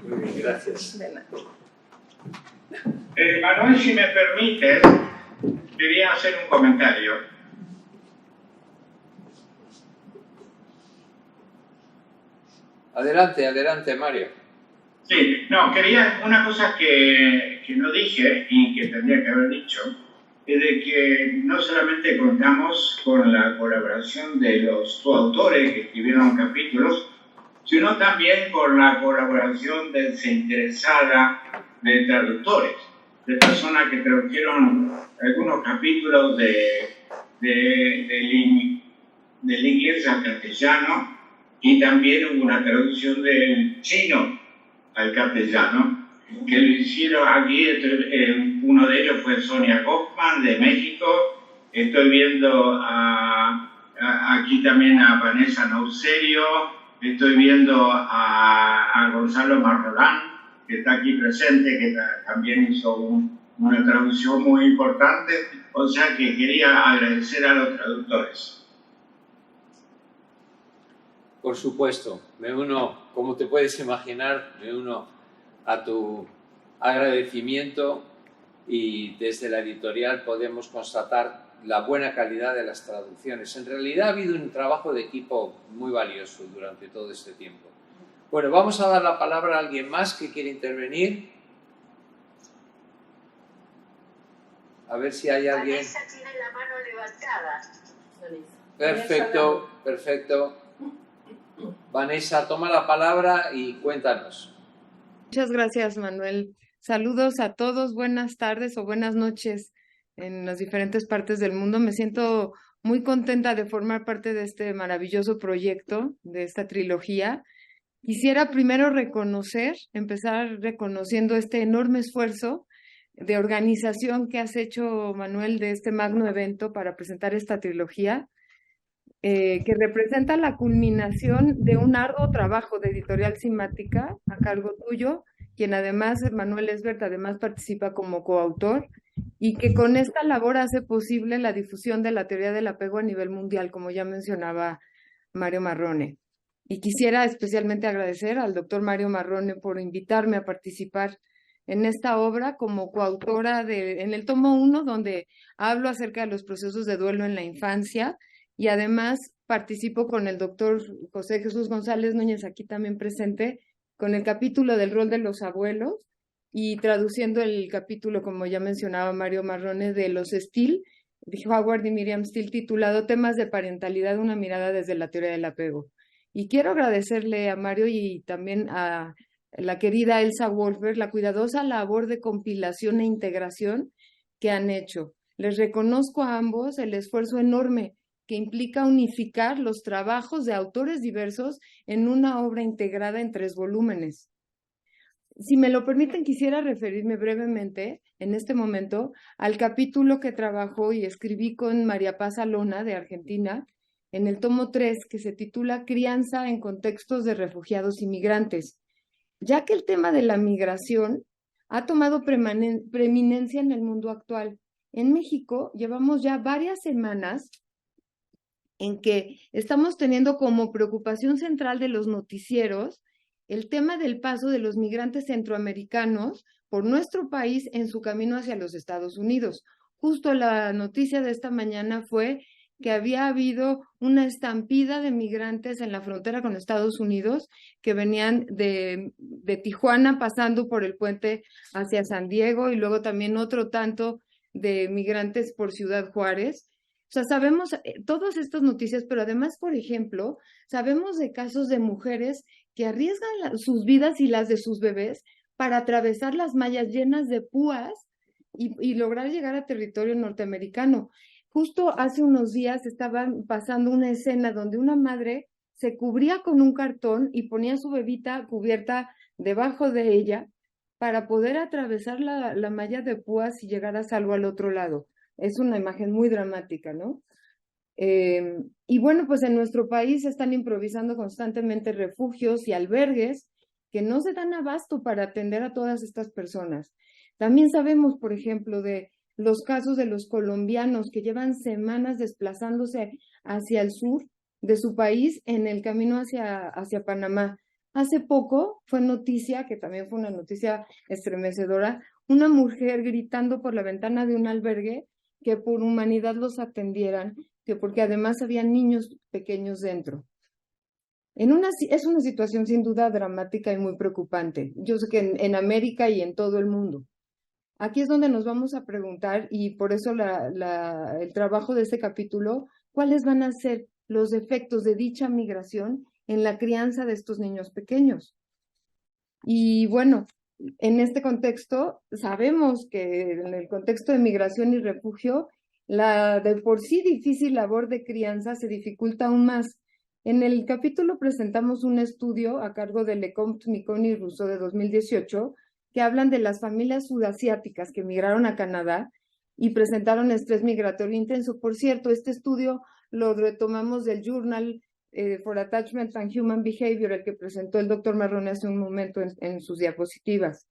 Muy bien, gracias. Manuel, si me permites, quería hacer un comentario. Adelante, Mario. Sí, quería una cosa que no dije y que tendría que haber dicho, es de que no solamente contamos con la colaboración de los coautores que escribieron capítulos, sino también con la colaboración desinteresada de traductores, de personas que tradujeron algunos capítulos del inglés al castellano, y también hubo una traducción del chino al castellano, que lo hicieron aquí. Uno de ellos fue Sonia Hoffman de México. Estoy viendo aquí también a Vanessa Nauserio, estoy viendo a Gonzalo Marrolán, que está aquí presente, que también hizo una traducción muy importante, o sea que quería agradecer a los traductores. Por supuesto, me uno, como te puedes imaginar, me uno a tu agradecimiento y desde la editorial podemos constatar la buena calidad de las traducciones. En realidad ha habido un trabajo de equipo muy valioso durante todo este tiempo. Bueno, vamos a dar la palabra a alguien más que quiere intervenir. A ver si hay alguien. Vanessa tiene la mano levantada. Perfecto, perfecto. Vanessa, toma la palabra y cuéntanos. Muchas gracias, Manuel. Saludos a todos, buenas tardes o buenas noches en las diferentes partes del mundo. Me siento muy contenta de formar parte de este maravilloso proyecto, de esta trilogía. Quisiera primero empezar reconociendo este enorme esfuerzo de organización que has hecho, Manuel, de este magno evento para presentar esta trilogía, que representa la culminación de un arduo trabajo de Editorial Simática a cargo tuyo, quien además, Manuel Esbert, además participa como coautor, y que con esta labor hace posible la difusión de la teoría del apego a nivel mundial, como ya mencionaba Mario Marrone. Y quisiera especialmente agradecer al doctor Mario Marrone por invitarme a participar en esta obra como coautora en el tomo 1, donde hablo acerca de los procesos de duelo en la infancia, y además participo con el doctor José Jesús González Núñez, aquí también presente, con el capítulo del rol de los abuelos y traduciendo el capítulo, como ya mencionaba Mario Marrone, de los Steele, de Howard y Miriam Steele, titulado Temas de parentalidad, una mirada desde la teoría del apego. Y quiero agradecerle a Mario y también a la querida Elsa Wolfer la cuidadosa labor de compilación e integración que han hecho. Les reconozco a ambos el esfuerzo enorme que implica unificar los trabajos de autores diversos en una obra integrada en 3 volúmenes. Si me lo permiten, quisiera referirme brevemente, en este momento, al capítulo que trabajó y escribí con María Paz Alona, de Argentina, en el tomo 3, que se titula Crianza en contextos de refugiados y migrantes, ya que el tema de la migración ha tomado preeminencia en el mundo actual. En México llevamos ya varias semanas en que estamos teniendo como preocupación central de los noticieros el tema del paso de los migrantes centroamericanos por nuestro país en su camino hacia los Estados Unidos. Justo la noticia de esta mañana fue que había habido una estampida de migrantes en la frontera con Estados Unidos que venían de Tijuana pasando por el puente hacia San Diego, y luego también otro tanto de migrantes por Ciudad Juárez. O sea, sabemos todas estas noticias, pero además, por ejemplo, sabemos de casos de mujeres que arriesgan sus vidas y las de sus bebés para atravesar las mallas llenas de púas y lograr llegar a territorio norteamericano. Justo hace unos días estaban pasando una escena donde una madre se cubría con un cartón y ponía a su bebita cubierta debajo de ella para poder atravesar la malla de púas y llegar a salvo al otro lado. Es una imagen muy dramática, ¿no? Y bueno, pues en nuestro país están improvisando constantemente refugios y albergues que no se dan abasto para atender a todas estas personas. También sabemos, por ejemplo, de los casos de los colombianos que llevan semanas desplazándose hacia el sur de su país en el camino hacia Panamá. Hace poco fue noticia, que también fue una noticia estremecedora, una mujer gritando por la ventana de un albergue que por humanidad los atendieran, que porque además había niños pequeños dentro. Es una situación sin duda dramática y muy preocupante. Yo sé que en América y en todo el mundo. Aquí es donde nos vamos a preguntar, y por eso el trabajo de este capítulo, cuáles van a ser los efectos de dicha migración en la crianza de estos niños pequeños. Y bueno, en este contexto, sabemos que en el contexto de migración y refugio, la de por sí difícil labor de crianza se dificulta aún más. En el capítulo presentamos un estudio a cargo de Lecomte, Miconi y Rousseau de 2018, que hablan de las familias sudasiáticas que migraron a Canadá y presentaron estrés migratorio intenso. Por cierto, este estudio lo retomamos del Journal for Attachment and Human Behavior, el que presentó el doctor Marrone hace un momento en sus diapositivas.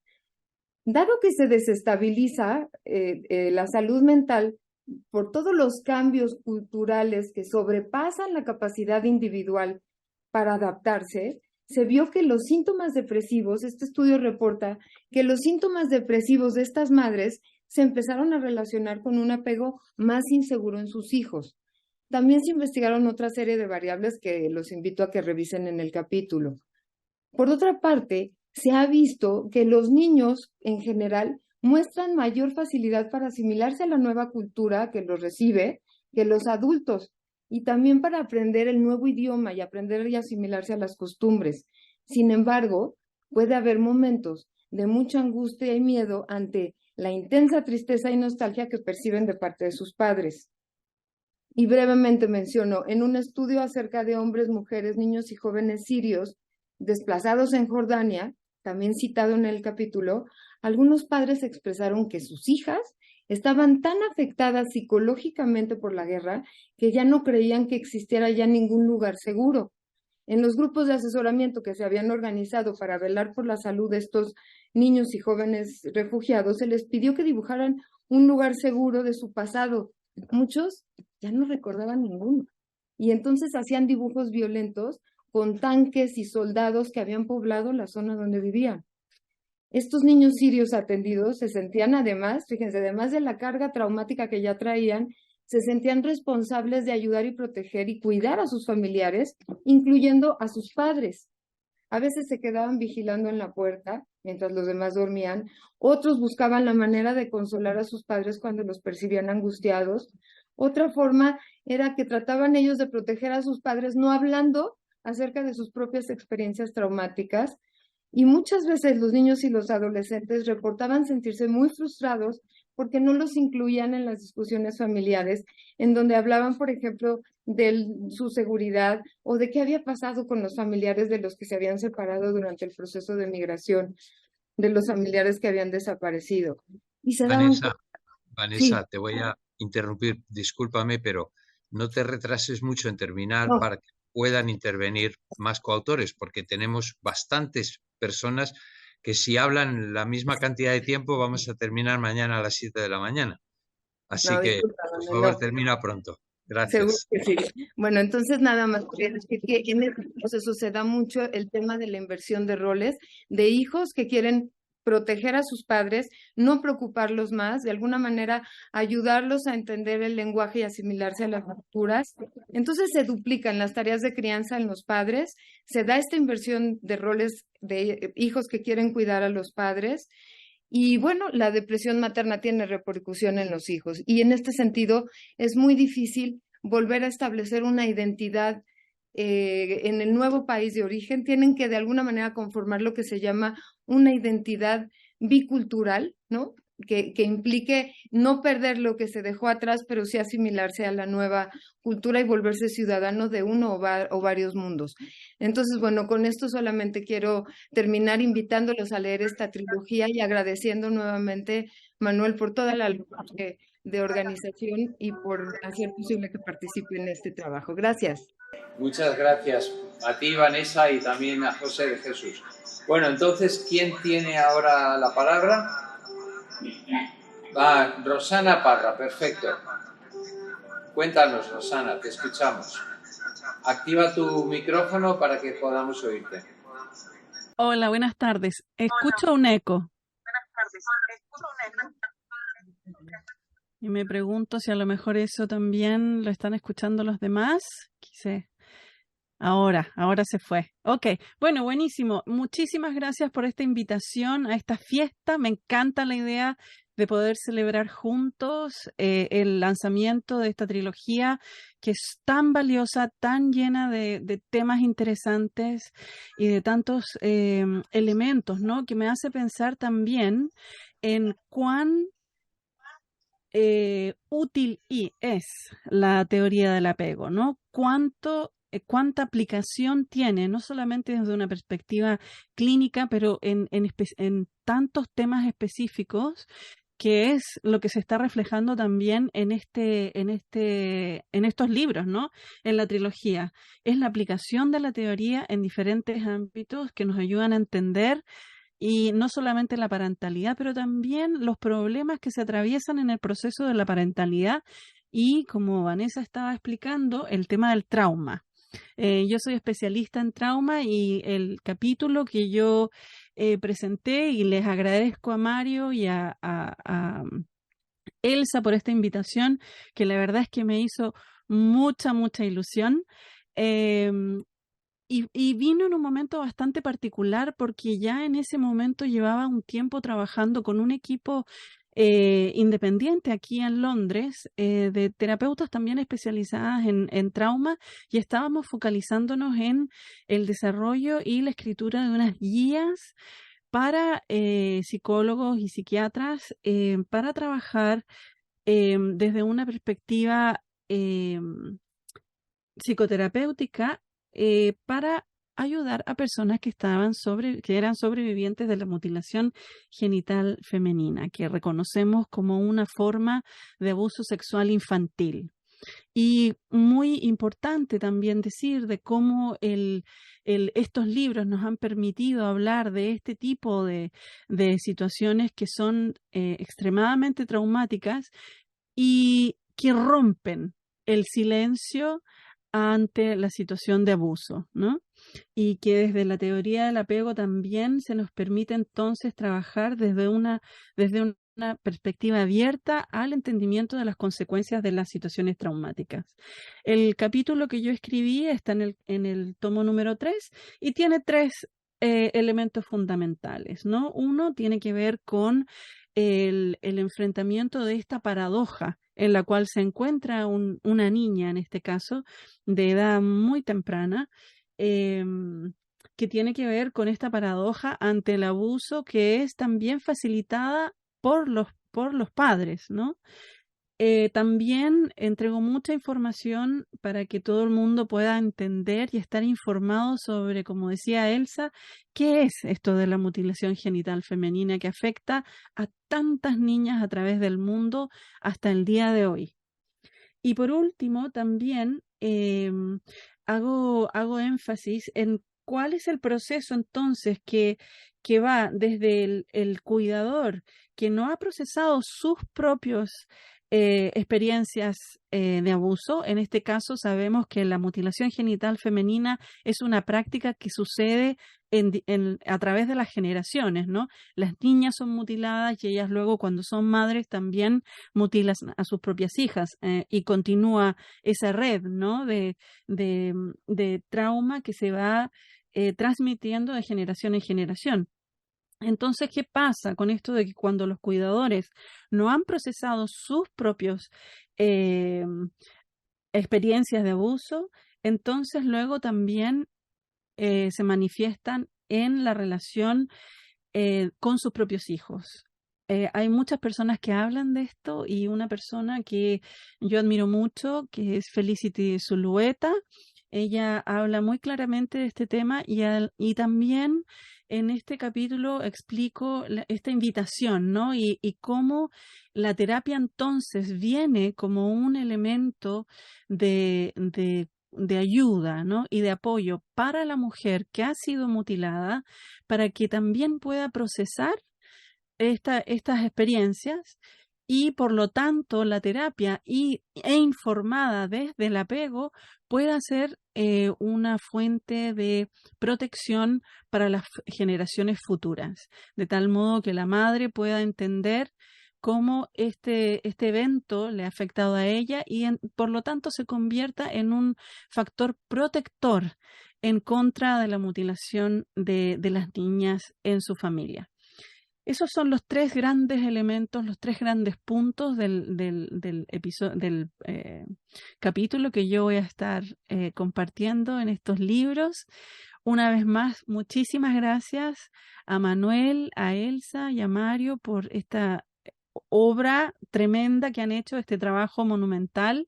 Dado que se desestabiliza la salud mental por todos los cambios culturales que sobrepasan la capacidad individual para adaptarse, se vio que los síntomas depresivos, este estudio reporta que los síntomas depresivos de estas madres se empezaron a relacionar con un apego más inseguro en sus hijos. También se investigaron otra serie de variables que los invito a que revisen en el capítulo. Por otra parte, se ha visto que los niños en general muestran mayor facilidad para asimilarse a la nueva cultura que los recibe que los adultos, y también para aprender el nuevo idioma y aprender y asimilarse a las costumbres. Sin embargo, puede haber momentos de mucha angustia y miedo ante la intensa tristeza y nostalgia que perciben de parte de sus padres. Y brevemente menciono, en un estudio acerca de hombres, mujeres, niños y jóvenes sirios desplazados en Jordania, también citado en el capítulo, algunos padres expresaron que sus hijas estaban tan afectadas psicológicamente por la guerra que ya no creían que existiera ya ningún lugar seguro. En los grupos de asesoramiento que se habían organizado para velar por la salud de estos niños y jóvenes refugiados, se les pidió que dibujaran un lugar seguro de su pasado. Muchos ya no recordaban ninguno. Y entonces hacían dibujos violentos con tanques y soldados que habían poblado la zona donde vivían. Estos niños sirios atendidos se sentían además, fíjense, además de la carga traumática que ya traían, se sentían responsables de ayudar y proteger y cuidar a sus familiares, incluyendo a sus padres. A veces se quedaban vigilando en la puerta mientras los demás dormían, otros buscaban la manera de consolar a sus padres cuando los percibían angustiados. Otra forma era que trataban ellos de proteger a sus padres no hablando acerca de sus propias experiencias traumáticas, y muchas veces los niños y los adolescentes reportaban sentirse muy frustrados porque no los incluían en las discusiones familiares, en donde hablaban, por ejemplo, de su seguridad o de qué había pasado con los familiares de los que se habían separado durante el proceso de migración, de los familiares que habían desaparecido. Y se Vanessa, Sí. te voy a interrumpir, discúlpame, pero no te retrases mucho en terminar No. para que puedan intervenir más coautores, porque tenemos bastantes personas que si hablan la misma cantidad de tiempo vamos a terminar mañana a las 7 de la mañana. Así que, por favor, termina pronto. Seguro Gracias. que sí. Bueno, entonces nada más quería decir que en este proceso se da mucho el tema de la inversión de roles, de hijos que quieren proteger a sus padres, no preocuparlos más, de alguna manera ayudarlos a entender el lenguaje y asimilarse a las culturas. Entonces se duplican las tareas de crianza en los padres, se da esta inversión de roles de hijos que quieren cuidar a los padres. Y bueno, la depresión materna tiene repercusión en los hijos, y en este sentido es muy difícil volver a establecer una identidad en el nuevo país de origen. Tienen que de alguna manera conformar lo que se llama una identidad bicultural, ¿no? Que implique no perder lo que se dejó atrás, pero sí asimilarse a la nueva cultura y volverse ciudadano de uno o varios mundos. Entonces, bueno, con esto solamente quiero terminar invitándolos a leer esta trilogía y agradeciendo nuevamente, Manuel, por toda la labor de organización y por hacer posible que participe en este trabajo. Gracias. Muchas gracias a ti, Vanessa, y también a José de Jesús. Bueno, entonces, ¿quién tiene ahora la palabra? Rosana Parra, perfecto. Cuéntanos, Rosana, te escuchamos. Activa tu micrófono para que podamos oírte. Hola, buenas tardes. Escucho un eco. Y me pregunto si a lo mejor eso también lo están escuchando los demás. Quise. Ahora se fue. Ok, bueno, buenísimo. Muchísimas gracias por esta invitación a esta fiesta. Me encanta la idea de poder celebrar juntos el lanzamiento de esta trilogía que es tan valiosa, tan llena de temas interesantes y de tantos elementos, ¿no? Que me hace pensar también en cuán útil es la teoría del apego, ¿no? Cuánta aplicación tiene, no solamente desde una perspectiva clínica, pero en tantos temas específicos que es lo que se está reflejando también en estos libros, ¿no? En la trilogía. Es la aplicación de la teoría en diferentes ámbitos que nos ayudan a entender, y no solamente la parentalidad, pero también los problemas que se atraviesan en el proceso de la parentalidad y, como Vanessa estaba explicando, el tema del trauma. Yo soy especialista en trauma, y el capítulo que yo presenté, y les agradezco a Mario y a Elsa por esta invitación, que la verdad es que me hizo mucha ilusión. Y vino en un momento bastante particular, porque ya en ese momento llevaba un tiempo trabajando con un equipo independiente aquí en Londres, de terapeutas también especializadas en trauma, y estábamos focalizándonos en el desarrollo y la escritura de unas guías para psicólogos y psiquiatras, para trabajar desde una perspectiva psicoterapéutica, para ayudar a personas que eran sobrevivientes de la mutilación genital femenina, que reconocemos como una forma de abuso sexual infantil. Y muy importante también decir de cómo estos libros nos han permitido hablar de este tipo de situaciones que son extremadamente traumáticas, y que rompen el silencio ante la situación de abuso, ¿no? Y que desde la teoría del apego también se nos permite entonces trabajar desde una perspectiva abierta al entendimiento de las consecuencias de las situaciones traumáticas. El capítulo que yo escribí está en el tomo número 3, y tiene 3 elementos fundamentales, ¿no? Uno tiene que ver con el enfrentamiento de esta paradoja en la cual se encuentra una niña, en este caso, de edad muy temprana, que tiene que ver con esta paradoja ante el abuso, que es también facilitada por los padres, ¿no? También entrego mucha información para que todo el mundo pueda entender y estar informado sobre, como decía Elsa, qué es esto de la mutilación genital femenina que afecta a tantas niñas a través del mundo hasta el día de hoy. Y por último, también hago énfasis en cuál es el proceso entonces que va desde el cuidador que no ha procesado sus propios experiencias de abuso. En este caso sabemos que la mutilación genital femenina es una práctica que sucede a través de las generaciones, ¿no? Las niñas son mutiladas, y ellas luego, cuando son madres, también mutilan a sus propias hijas, y continúa esa red, ¿no? de trauma que se va transmitiendo de generación en generación. Entonces, ¿qué pasa con esto de que cuando los cuidadores no han procesado sus propios experiencias de abuso, entonces luego también se manifiestan en la relación con sus propios hijos? Hay muchas personas que hablan de esto, y una persona que yo admiro mucho, que es Felicity Zulueta, ella habla muy claramente de este tema, y también en este capítulo explico esta invitación, ¿no? Y cómo la terapia entonces viene como un elemento de ayuda, ¿no? Y de apoyo para la mujer que ha sido mutilada, para que también pueda procesar estas experiencias, y por lo tanto la terapia e informada desde el apego pueda ser una fuente de protección para las generaciones futuras, de tal modo que la madre pueda entender cómo este evento le ha afectado a ella, y por lo tanto se convierta en un factor protector en contra de la mutilación de las niñas en su familia. Esos son los 3 grandes elementos, los 3 grandes puntos del capítulo que yo voy a estar compartiendo en estos libros. Una vez más, muchísimas gracias a Manuel, a Elsa y a Mario por esta obra tremenda que han hecho, este trabajo monumental.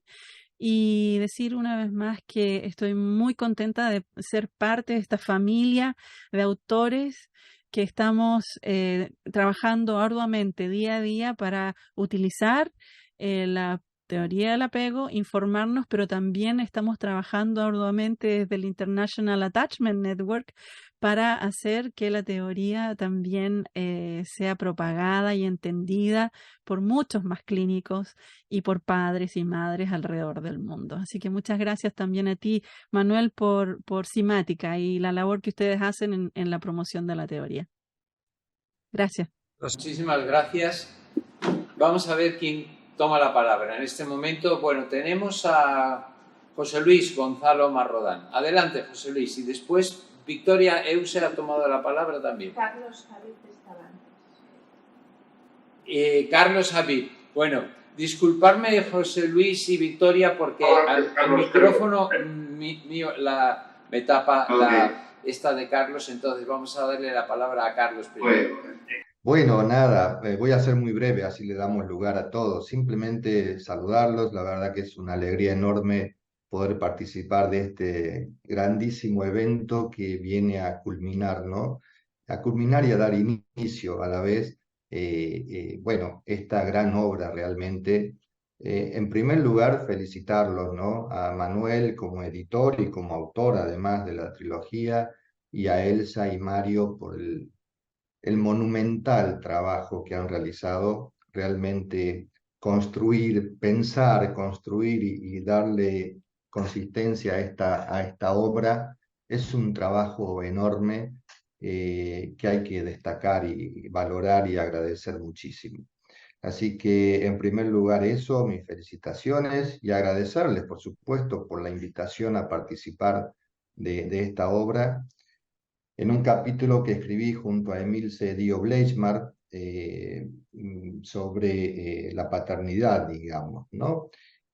Y decir una vez más que estoy muy contenta de ser parte de esta familia de autores que estamos trabajando arduamente día a día para utilizar la teoría del apego, informarnos, pero también estamos trabajando arduamente desde el International Attachment Network para hacer que la teoría también sea propagada y entendida por muchos más clínicos y por padres y madres alrededor del mundo. Así que muchas gracias también a ti, Manuel, por Simática y la labor que ustedes hacen en la promoción de la teoría. Gracias. Muchísimas gracias. Vamos a ver quién toma la palabra. En este momento, bueno, tenemos a José Luis Gonzalo Marrodán. Adelante, José Luis. Y después Victoria Euse ha tomado la palabra también. Carlos Javid estaba antes. Carlos Javid. Bueno, disculparme, José Luis y Victoria, porque al micrófono mío me tapa esta de Carlos, entonces vamos a darle la palabra a Carlos primero. Bueno, nada, voy a ser muy breve, así le damos lugar a todos. Simplemente saludarlos, la verdad que es una alegría enorme poder participar de este grandísimo evento que viene a culminar, ¿no? A culminar y a dar inicio a la vez, bueno, esta gran obra realmente. En primer lugar, felicitarlos, ¿no? A Manuel como editor y como autor, además de la trilogía, y a Elsa y Mario por el monumental trabajo que han realizado, realmente pensar, construir y darle consistencia a esta obra, es un trabajo enorme que hay que destacar y valorar y agradecer muchísimo. Así que, en primer lugar, eso, mis felicitaciones y agradecerles, por supuesto, por la invitación a participar de esta obra. En un capítulo que escribí junto a Emilce Dio Bleichmar sobre la paternidad, digamos, ¿no?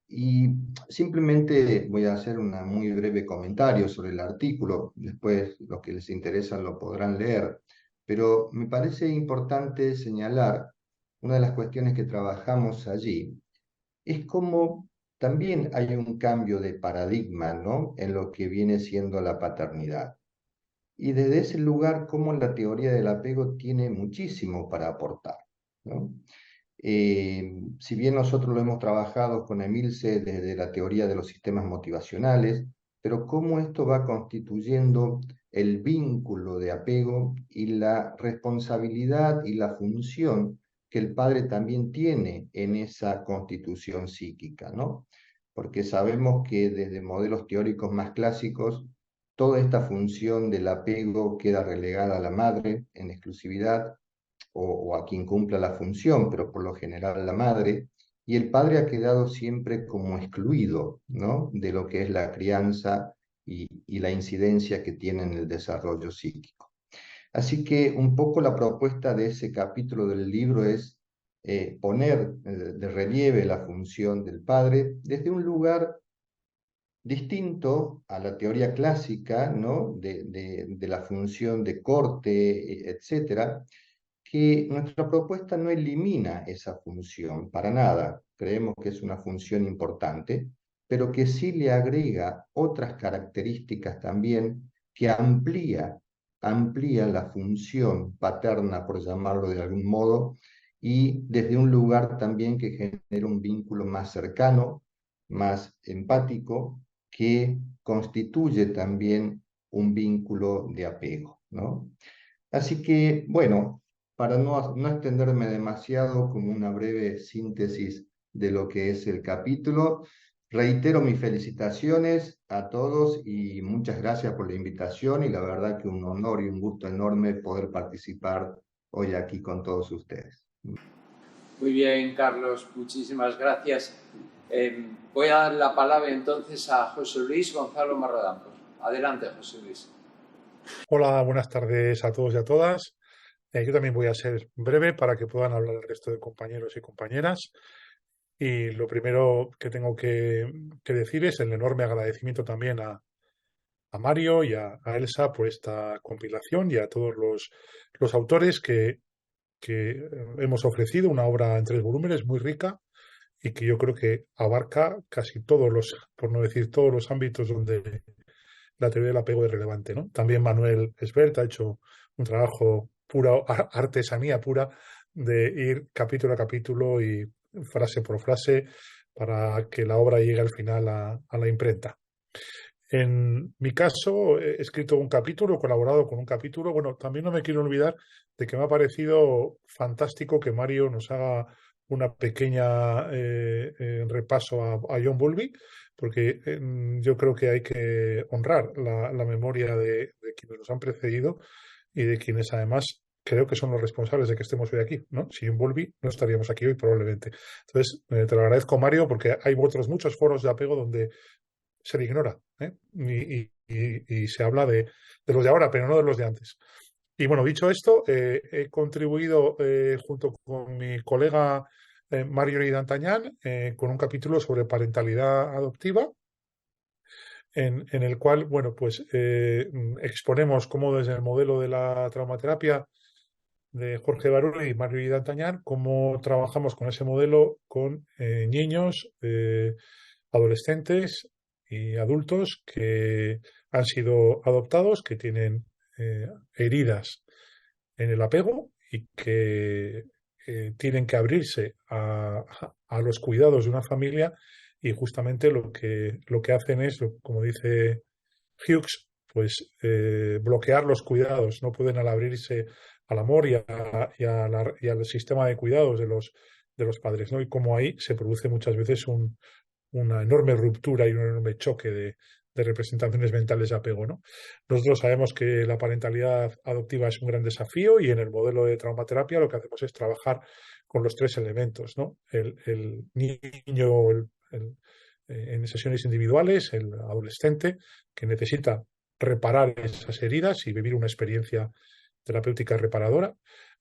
Y simplemente voy a hacer un muy breve comentario sobre el artículo, después los que les interesan lo podrán leer, pero me parece importante señalar una de las cuestiones que trabajamos allí, es cómo también hay un cambio de paradigma, ¿no? En lo que viene siendo la paternidad. Y desde ese lugar, cómo la teoría del apego tiene muchísimo para aportar, ¿no? Si bien nosotros lo hemos trabajado con Emilce desde la teoría de los sistemas motivacionales, pero cómo esto va constituyendo el vínculo de apego y la responsabilidad y la función que el padre también tiene en esa constitución psíquica, ¿no? Porque sabemos que desde modelos teóricos más clásicos, toda esta función del apego queda relegada a la madre en exclusividad o a quien cumpla la función, pero por lo general la madre, y el padre ha quedado siempre como excluido, ¿no? De lo que es la crianza y la incidencia que tiene en el desarrollo psíquico. Así que un poco la propuesta de ese capítulo del libro es poner de relieve la función del padre desde un lugar distinto a la teoría clásica, ¿no? de la función de corte, etcétera, que nuestra propuesta no elimina esa función para nada, creemos que es una función importante, pero que sí le agrega otras características también que amplía la función paterna, por llamarlo de algún modo, y desde un lugar también que genera un vínculo más cercano, más empático, que constituye también un vínculo de apego, ¿no? Así que, bueno, para no extenderme demasiado, como una breve síntesis de lo que es el capítulo, reitero mis felicitaciones a todos y muchas gracias por la invitación y la verdad que un honor y un gusto enorme poder participar hoy aquí con todos ustedes. Muy bien, Carlos, muchísimas gracias. Voy a dar la palabra entonces a José Luis Gonzalo Marrodán. Adelante, José Luis. Hola, buenas tardes a todos y a todas. Yo también voy a ser breve para que puedan hablar el resto de compañeros y compañeras. Y lo primero que tengo que decir es el enorme agradecimiento también a Mario y a Elsa por esta compilación y a todos los autores que hemos ofrecido una obra en 3 volúmenes muy rica y que yo creo que abarca casi todos por no decir todos los ámbitos donde la teoría del apego es relevante, ¿no? También Manuel Esbert ha hecho un trabajo pura artesanía pura de ir capítulo a capítulo y frase por frase para que la obra llegue al final a la imprenta. En mi caso, he escrito un capítulo, he colaborado con un capítulo. Bueno, también no me quiero olvidar de que me ha parecido fantástico que Mario nos haga una pequeña repaso a John Bowlby, porque yo creo que hay que honrar la memoria de quienes nos han precedido y de quienes además creo que son los responsables de que estemos hoy aquí, ¿no? Si John Bowlby no estaríamos aquí hoy probablemente. Entonces, te lo agradezco, Mario, porque hay otros muchos foros de apego donde se le ignora, ¿eh? Y se habla de los de ahora, pero no de los de antes. Y bueno, dicho esto, he contribuido junto con mi colega Marjorie D'Antañán con un capítulo sobre parentalidad adoptiva, en el cual, bueno, pues exponemos cómo desde el modelo de la traumaterapia de Jorge Barú y Marjorie D'Antañán, cómo trabajamos con ese modelo con niños, adolescentes y adultos que han sido adoptados, que tienen heridas en el apego y que tienen que abrirse a los cuidados de una familia, y justamente lo que hacen es, como dice Hughes, pues bloquear los cuidados. No pueden al abrirse al amor y al sistema de cuidados de los padres, ¿no? Y como ahí se produce muchas veces una enorme ruptura y un enorme choque de representaciones mentales de apego, ¿no? Nosotros sabemos que la parentalidad adoptiva es un gran desafío, y en el modelo de traumaterapia lo que hacemos es trabajar con los tres elementos, ¿no? El niño en sesiones individuales, el adolescente que necesita reparar esas heridas y vivir una experiencia terapéutica reparadora,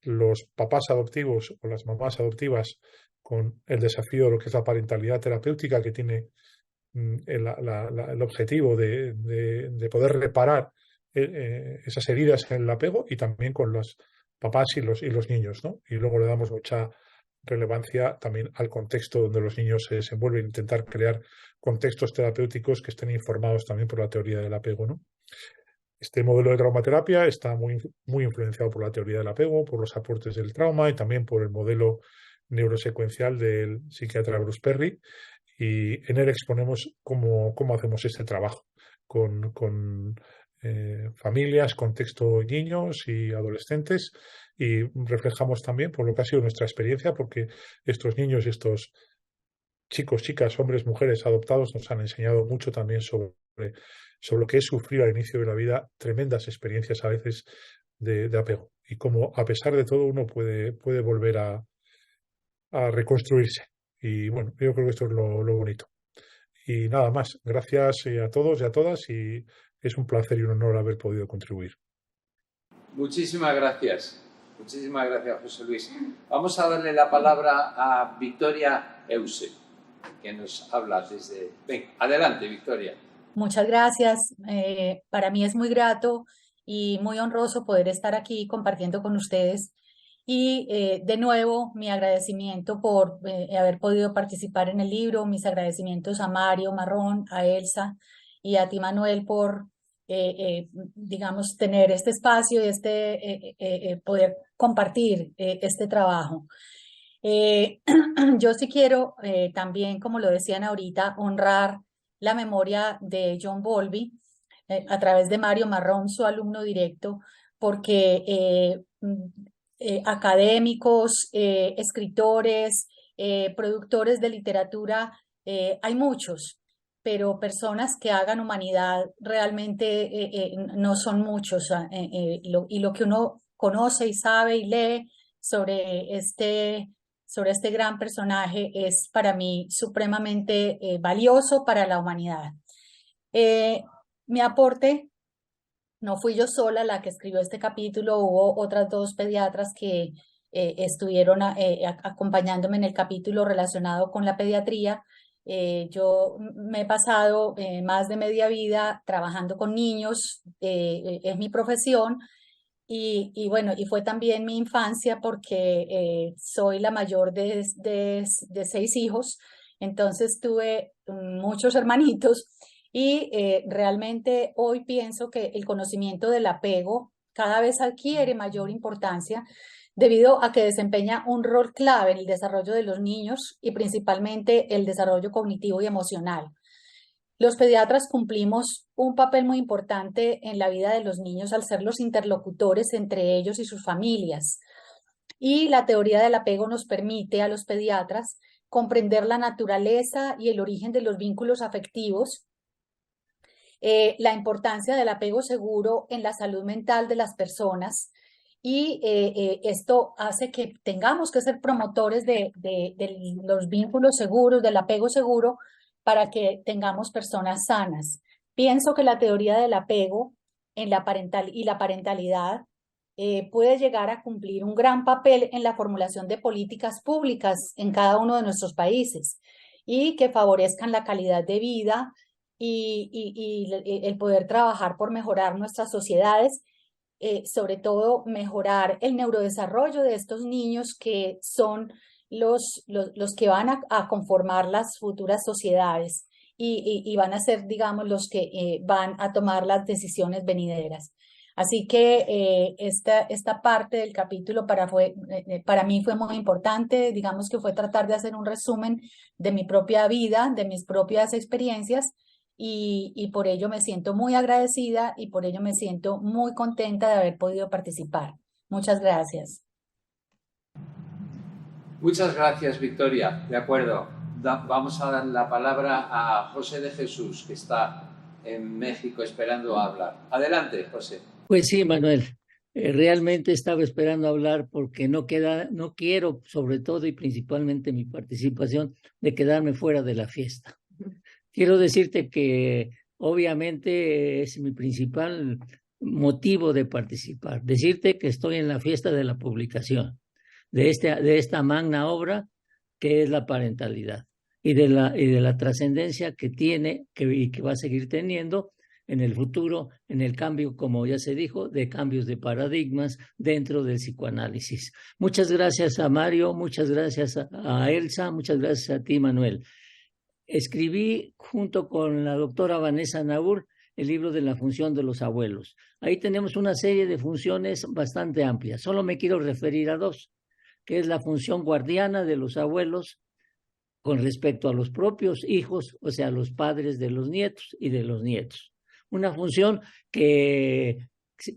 los papás adoptivos o las mamás adoptivas con el desafío de lo que es la parentalidad terapéutica, que tiene el objetivo de poder reparar esas heridas en el apego, y también con los papás y los niños, ¿no? Y luego le damos mucha relevancia también al contexto donde los niños se desenvuelven, intentar crear contextos terapéuticos que estén informados también por la teoría del apego, ¿no? Este modelo de traumaterapia está muy, muy influenciado por la teoría del apego, por los aportes del trauma y también por el modelo neurosecuencial del psiquiatra Bruce Perry, y en él exponemos cómo hacemos este trabajo con familias, contexto niños y adolescentes, y reflejamos también por lo que ha sido nuestra experiencia, porque estos niños y estos chicos, chicas, hombres, mujeres adoptados nos han enseñado mucho también sobre lo que es sufrir al inicio de la vida tremendas experiencias a veces de apego, y cómo a pesar de todo uno puede volver a reconstruirse. Y bueno, yo creo que esto es lo bonito. Y nada más, gracias a todos y a todas, y es un placer y un honor haber podido contribuir. Muchísimas gracias, José Luis. Vamos a darle la palabra a Victoria Euse, que nos habla desde... Ven, adelante, Victoria. Muchas gracias. Para mí es muy grato y muy honroso poder estar aquí compartiendo con ustedes. Y de nuevo, mi agradecimiento por haber podido participar en el libro, mis agradecimientos a Mario Marrón, a Elsa y a ti, Manuel, por, digamos, tener este espacio y poder compartir este trabajo. Yo sí quiero también, como lo decían ahorita, honrar la memoria de John Bowlby a través de Mario Marrón, su alumno directo, porque académicos, escritores, productores de literatura, hay muchos, pero personas que hagan humanidad realmente no son muchos. Y lo que uno conoce y sabe y lee sobre este gran personaje es para mí supremamente valioso para la humanidad. Mi aporte, no fui yo sola la que escribió este capítulo, hubo otras dos pediatras que estuvieron acompañándome en el capítulo relacionado con la pediatría. Yo me he pasado más de media vida trabajando con niños, es mi profesión. Y bueno, y fue también mi infancia porque soy la mayor de 6 hijos, entonces tuve muchos hermanitos, y realmente hoy pienso que el conocimiento del apego cada vez adquiere mayor importancia debido a que desempeña un rol clave en el desarrollo de los niños y principalmente el desarrollo cognitivo y emocional. Los pediatras cumplimos un papel muy importante en la vida de los niños al ser los interlocutores entre ellos y sus familias. Y la teoría del apego nos permite a los pediatras comprender la naturaleza y el origen de los vínculos afectivos, la importancia del apego seguro en la salud mental de las personas, y esto hace que tengamos que ser promotores de los vínculos seguros, del apego seguro, para que tengamos personas sanas. Pienso que la teoría del apego y la parentalidad puede llegar a cumplir un gran papel en la formulación de políticas públicas en cada uno de nuestros países y que favorezcan la calidad de vida y el poder trabajar por mejorar nuestras sociedades, sobre todo mejorar el neurodesarrollo de estos niños que son los que van a conformar las futuras sociedades y van a ser, digamos, los que van a tomar las decisiones venideras. Así que esta parte del capítulo para mí fue muy importante, digamos que fue tratar de hacer un resumen de mi propia vida, de mis propias experiencias, y por ello me siento muy agradecida y por ello me siento muy contenta de haber podido participar. Muchas gracias. Muchas gracias, Victoria. De acuerdo. Vamos a dar la palabra a José de Jesús, que está en México esperando a hablar. Adelante, José. Pues sí, Manuel. Realmente estaba esperando hablar porque no quiero, sobre todo y principalmente mi participación, de quedarme fuera de la fiesta. Quiero decirte que obviamente es mi principal motivo de participar. Decirte que estoy en la fiesta de la publicación de esta magna obra que es la parentalidad y de la trascendencia que tiene y que va a seguir teniendo en el futuro, en el cambio, como ya se dijo, de cambios de paradigmas dentro del psicoanálisis. Muchas gracias a Mario, muchas gracias a Elsa, muchas gracias a ti, Manuel. Escribí junto con la doctora Vanessa Naur el libro de la función de los abuelos. Ahí tenemos una serie de funciones bastante amplias. Solo me quiero referir a dos, que es la función guardiana de los abuelos con respecto a los propios hijos, o sea, los padres de los nietos y de los nietos. Una función que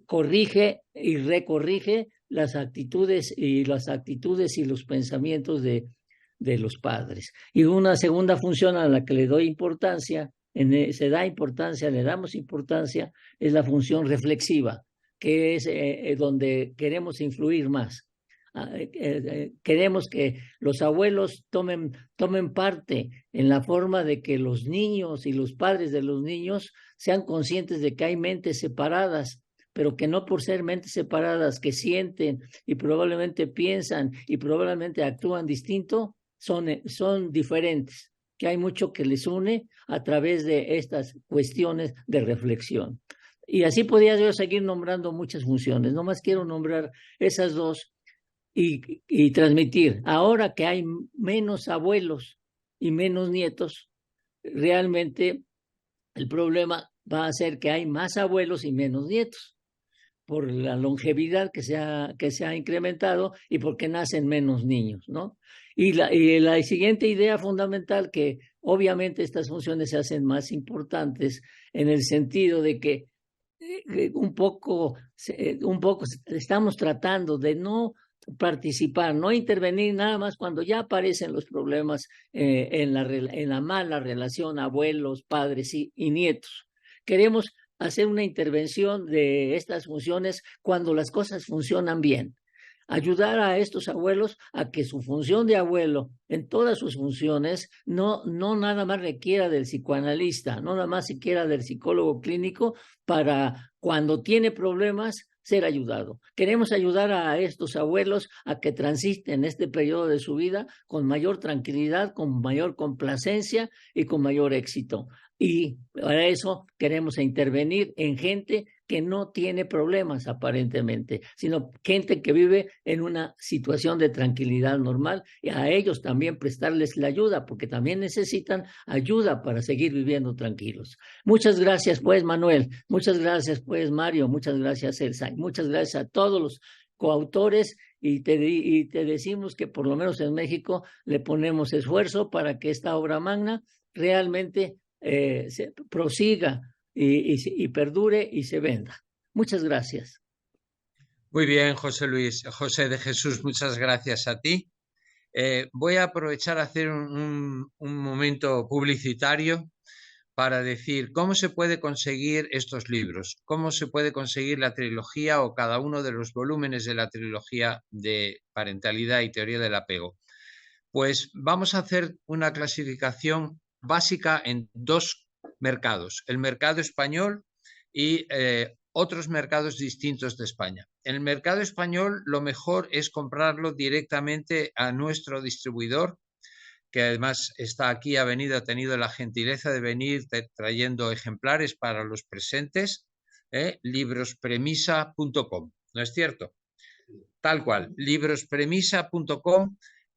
corrige y recorrige las actitudes y los pensamientos de los padres. Y una segunda función a la que le doy importancia, le damos importancia, es la función reflexiva, que es donde queremos influir más. Queremos que los abuelos tomen parte en la forma de que los niños y los padres de los niños sean conscientes de que hay mentes separadas, pero que no por ser mentes separadas que sienten y probablemente piensan y probablemente actúan distinto, son diferentes, que hay mucho que les une a través de estas cuestiones de reflexión. Y así podría yo seguir nombrando muchas funciones, nomás quiero nombrar esas dos y transmitir. Ahora que hay menos abuelos y menos nietos, realmente el problema va a ser que hay más abuelos y menos nietos, por la longevidad que se ha incrementado y porque nacen menos niños, ¿no? Y la siguiente idea fundamental, que obviamente estas funciones se hacen más importantes en el sentido de que un poco estamos tratando de no participar, no intervenir nada más cuando ya aparecen los problemas en la mala relación abuelos, padres y nietos. Queremos hacer una intervención de estas funciones cuando las cosas funcionan bien. Ayudar a estos abuelos a que su función de abuelo en todas sus funciones no nada más requiera del psicoanalista, no nada más siquiera del psicólogo clínico para cuando tiene problemas ser ayudado. Queremos ayudar a estos abuelos a que transiten este periodo de su vida con mayor tranquilidad, con mayor complacencia y con mayor éxito. Y para eso queremos intervenir en gente que no tiene problemas aparentemente, sino gente que vive en una situación de tranquilidad normal, y a ellos también prestarles la ayuda, porque también necesitan ayuda para seguir viviendo tranquilos. Muchas gracias pues, Manuel, muchas gracias pues, Mario, muchas gracias, Elsa, y muchas gracias a todos los coautores, y te decimos que por lo menos en México le ponemos esfuerzo para que esta obra magna realmente se prosiga y perdure y se venda. Muchas gracias. Muy bien, José Luis. José de Jesús, muchas gracias a ti. Voy a aprovechar a hacer un momento publicitario para decir cómo se puede conseguir estos libros, cómo se puede conseguir la trilogía o cada uno de los volúmenes de la trilogía de parentalidad y teoría del apego. Pues vamos a hacer una clasificación básica en dos mercados, el mercado español y otros mercados distintos de España. En el mercado español lo mejor es comprarlo directamente a nuestro distribuidor, que además está aquí, ha tenido la gentileza de venir trayendo ejemplares para los presentes, librospremisa.com, ¿no es cierto? Tal cual, librospremisa.com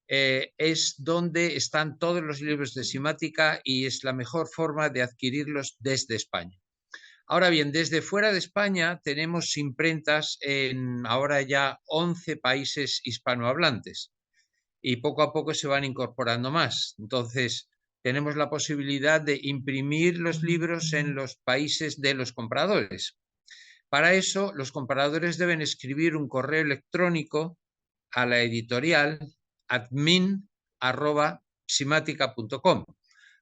es donde están todos los libros de Simática y es la mejor forma de adquirirlos desde España. Ahora bien, desde fuera de España tenemos imprentas en ahora ya 11 países hispanohablantes y poco a poco se van incorporando más. Entonces, tenemos la posibilidad de imprimir los libros en los países de los compradores. Para eso, los compradores deben escribir un correo electrónico a la editorial admin@simatica.com.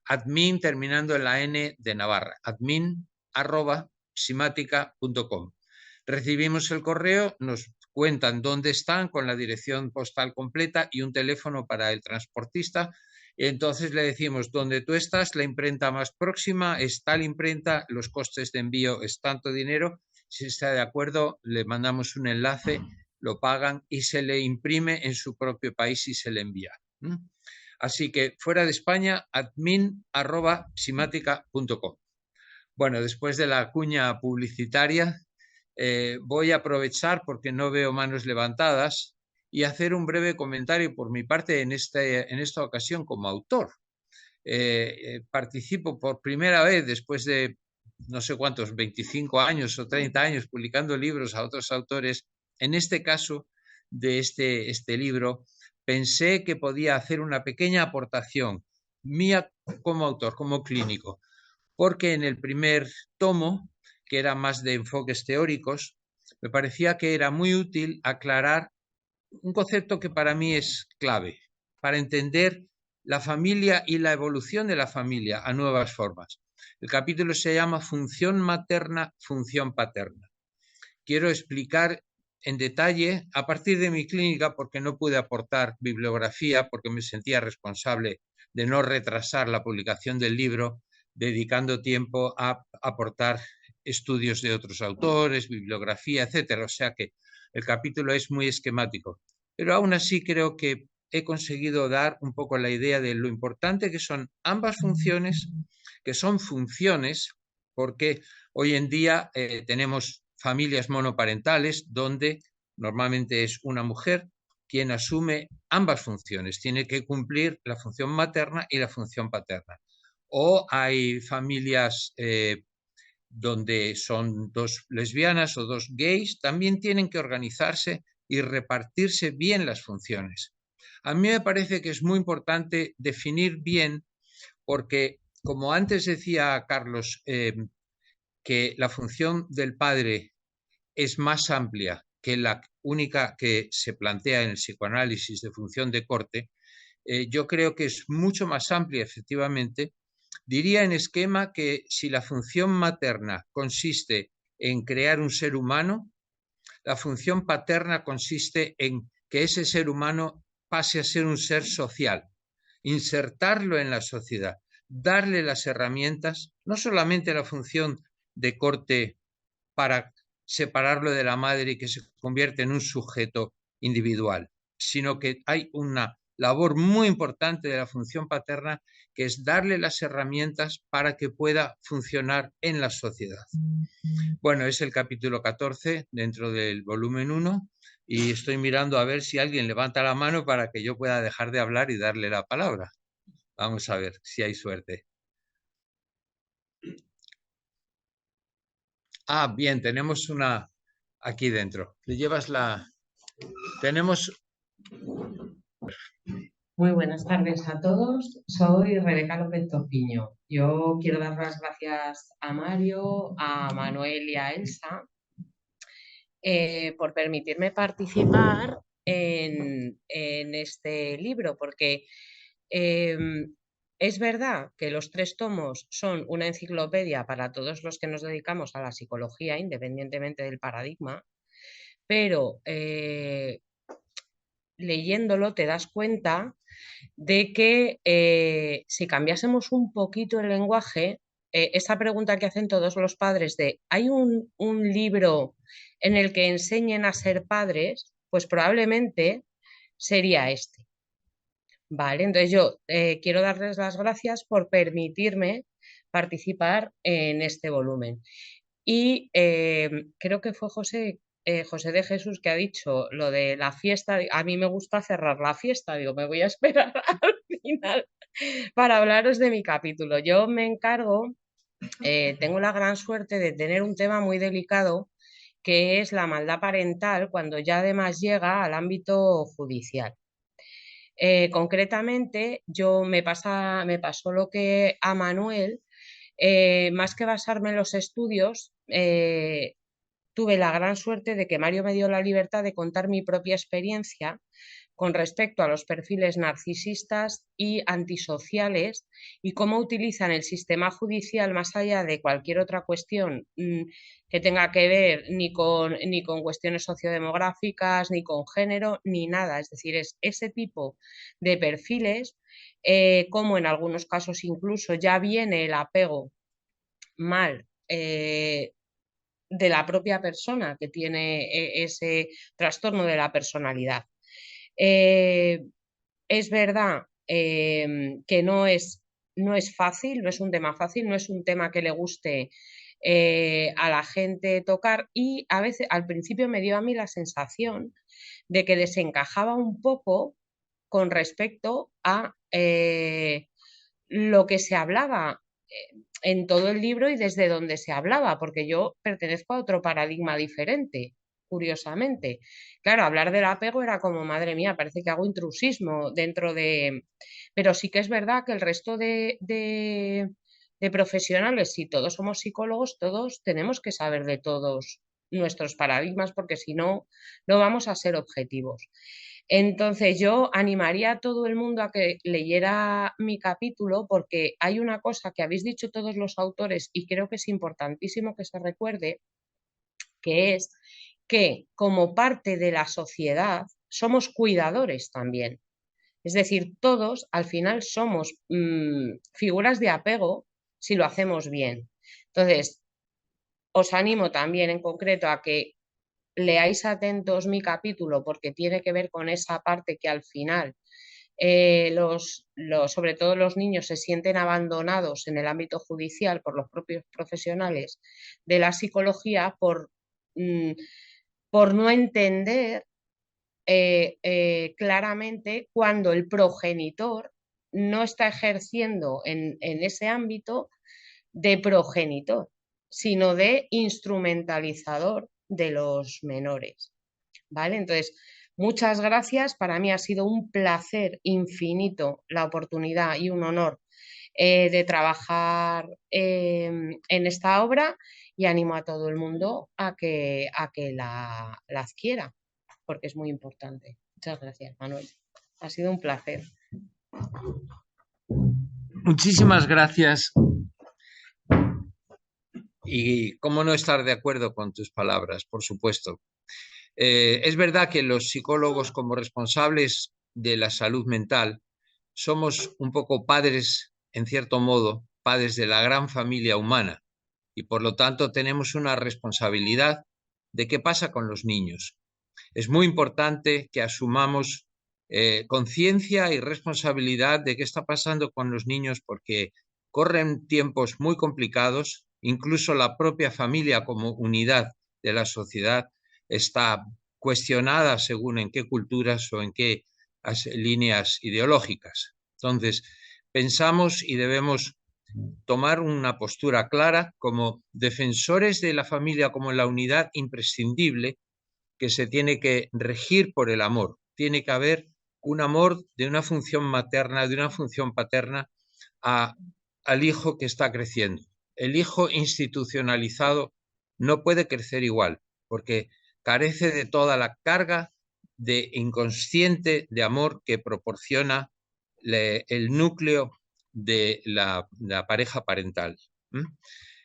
Admin terminando en la N de Navarra. admin@simatica.com. Recibimos el correo, nos cuentan dónde están con la dirección postal completa y un teléfono para el transportista. Y entonces le decimos, donde tú estás, la imprenta más próxima es tal imprenta, los costes de envío es tanto dinero. Si está de acuerdo, le mandamos un enlace, lo pagan y se le imprime en su propio país y se le envía. Así que fuera de España, admin@simatica.com. Bueno, después de la cuña publicitaria, voy a aprovechar, porque no veo manos levantadas, y hacer un breve comentario por mi parte en esta ocasión como autor. Participo por primera vez después de no sé cuántos, 25 años o 30 años publicando libros a otros autores. En este caso de este libro, pensé que podía hacer una pequeña aportación mía como autor, como clínico, porque en el primer tomo, que era más de enfoques teóricos, me parecía que era muy útil aclarar un concepto que para mí es clave para entender la familia y la evolución de la familia a nuevas formas. El capítulo se llama Función materna, función paterna. Quiero explicar en detalle, a partir de mi clínica, porque no pude aportar bibliografía, porque me sentía responsable de no retrasar la publicación del libro, dedicando tiempo a aportar estudios de otros autores, bibliografía, etcétera. O sea que el capítulo es muy esquemático. Pero aún así creo que he conseguido dar un poco la idea de lo importante que son ambas funciones, que son funciones, porque hoy en día tenemos familias monoparentales donde normalmente es una mujer quien asume ambas funciones, tiene que cumplir la función materna y la función paterna. O hay familias donde son dos lesbianas o dos gays, también tienen que organizarse y repartirse bien las funciones. A mí me parece que es muy importante definir bien, porque como antes decía Carlos, que la función del padre es más amplia que la única que se plantea en el psicoanálisis de función de corte, yo creo que es mucho más amplia, efectivamente. Diría en esquema que si la función materna consiste en crear un ser humano, la función paterna consiste en que ese ser humano pase a ser un ser social, insertarlo en la sociedad, darle las herramientas, no solamente la función de corte para separarlo de la madre y que se convierte en un sujeto individual, sino que hay una labor muy importante de la función paterna, que es darle las herramientas para que pueda funcionar en la sociedad. Bueno, es el capítulo 14 dentro del volumen 1 y estoy mirando a ver si alguien levanta la mano para que yo pueda dejar de hablar y darle la palabra. Vamos a ver si hay suerte. Ah, bien, tenemos una aquí dentro. ¿Le llevas la...? Tenemos... Muy buenas tardes a todos. Soy Rebeca López Topiño. Yo quiero dar las gracias a Mario, a Manuel y a Elsa por permitirme participar en este libro, porque es verdad que los 3 tomos son una enciclopedia para todos los que nos dedicamos a la psicología, independientemente del paradigma, pero leyéndolo te das cuenta de que si cambiásemos un poquito el lenguaje, esa pregunta que hacen todos los padres de ¿hay un libro en el que enseñen a ser padres? Pues probablemente sería este. Vale, entonces yo quiero darles las gracias por permitirme participar en este volumen. Y creo que fue José de Jesús que ha dicho lo de la fiesta. A mí me gusta cerrar la fiesta, digo, me voy a esperar al final para hablaros de mi capítulo. Yo me encargo, tengo la gran suerte de tener un tema muy delicado, que es la maldad parental, cuando ya además llega al ámbito judicial. Concretamente, me pasó lo que a Manuel, más que basarme en los estudios, tuve la gran suerte de que Mario me dio la libertad de contar mi propia experiencia con respecto a los perfiles narcisistas y antisociales y cómo utilizan el sistema judicial más allá de cualquier otra cuestión que tenga que ver ni con cuestiones sociodemográficas, ni con género, ni nada. Es decir, es ese tipo de perfiles, como en algunos casos incluso ya viene el apego mal de la propia persona que tiene ese trastorno de la personalidad. Es verdad que no es fácil, no es un tema fácil, no es un tema que le guste a la gente tocar, y a veces al principio me dio a mí la sensación de que desencajaba un poco con respecto a lo que se hablaba en todo el libro y desde donde se hablaba, porque yo pertenezco a otro paradigma diferente, curiosamente. Claro, hablar del apego era como, madre mía, parece que hago intrusismo dentro de... Pero sí que es verdad que el resto de profesionales, si todos somos psicólogos, todos tenemos que saber de todos nuestros paradigmas, porque si no, no vamos a ser objetivos. Entonces yo animaría a todo el mundo a que leyera mi capítulo, porque hay una cosa que habéis dicho todos los autores y creo que es importantísimo que se recuerde, que es que como parte de la sociedad somos cuidadores también. Es decir, todos al final somos figuras de apego si lo hacemos bien. Entonces, os animo también en concreto a que leáis atentos mi capítulo, porque tiene que ver con esa parte que al final sobre todo los niños se sienten abandonados en el ámbito judicial por los propios profesionales de la psicología por no entender claramente cuando el progenitor no está ejerciendo en ese ámbito de progenitor, sino de instrumentalizador de los menores. ¿Vale? Entonces, muchas gracias. Para mí ha sido un placer infinito la oportunidad y un honor de trabajar en esta obra, y animo a todo el mundo a que la adquiera, porque es muy importante. Muchas gracias, Manuel. Ha sido un placer. Muchísimas gracias. Y cómo no estar de acuerdo con tus palabras, por supuesto. Es verdad que los psicólogos, como responsables de la salud mental, somos un poco padres, en cierto modo, padres de la gran familia humana, y por lo tanto tenemos una responsabilidad de qué pasa con los niños. Es muy importante que asumamos conciencia y responsabilidad de qué está pasando con los niños, porque corren tiempos muy complicados, incluso la propia familia como unidad de la sociedad está cuestionada según en qué culturas o en qué líneas ideológicas. Entonces, pensamos y debemos tomar una postura clara como defensores de la familia como la unidad imprescindible que se tiene que regir por el amor. Tiene que haber un amor de una función materna, de una función paterna al hijo que está creciendo. El hijo institucionalizado no puede crecer igual, porque carece de toda la carga de inconsciente de amor que proporciona el núcleo de la pareja parental.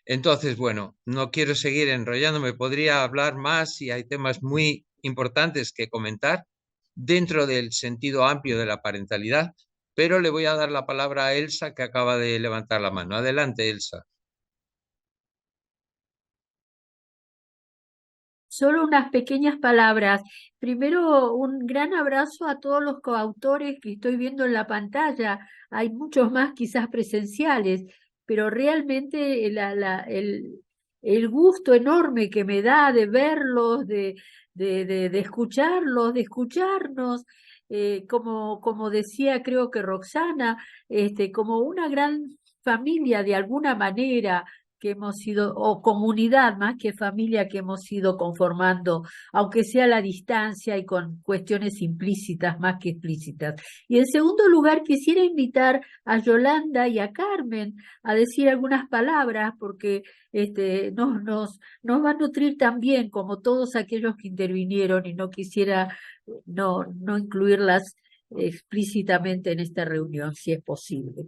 Entonces, bueno, no quiero seguir enrollándome, podría hablar más y hay temas muy importantes que comentar dentro del sentido amplio de la parentalidad, pero le voy a dar la palabra a Elsa, que acaba de levantar la mano. Adelante, Elsa. Solo unas pequeñas palabras. Primero, un gran abrazo a todos los coautores que estoy viendo en la pantalla. Hay muchos más quizás presenciales, pero realmente el gusto enorme que me da de verlos, de escucharlos, de escucharnos, como decía creo que Roxana, como una gran familia de alguna manera que hemos sido, o comunidad más que familia que hemos ido conformando, aunque sea a la distancia y con cuestiones implícitas más que explícitas. Y en segundo lugar, quisiera invitar a Yolanda y a Carmen a decir algunas palabras, porque nos va a nutrir también, como todos aquellos que intervinieron, y no quisiera no incluirlas explícitamente en esta reunión, si es posible.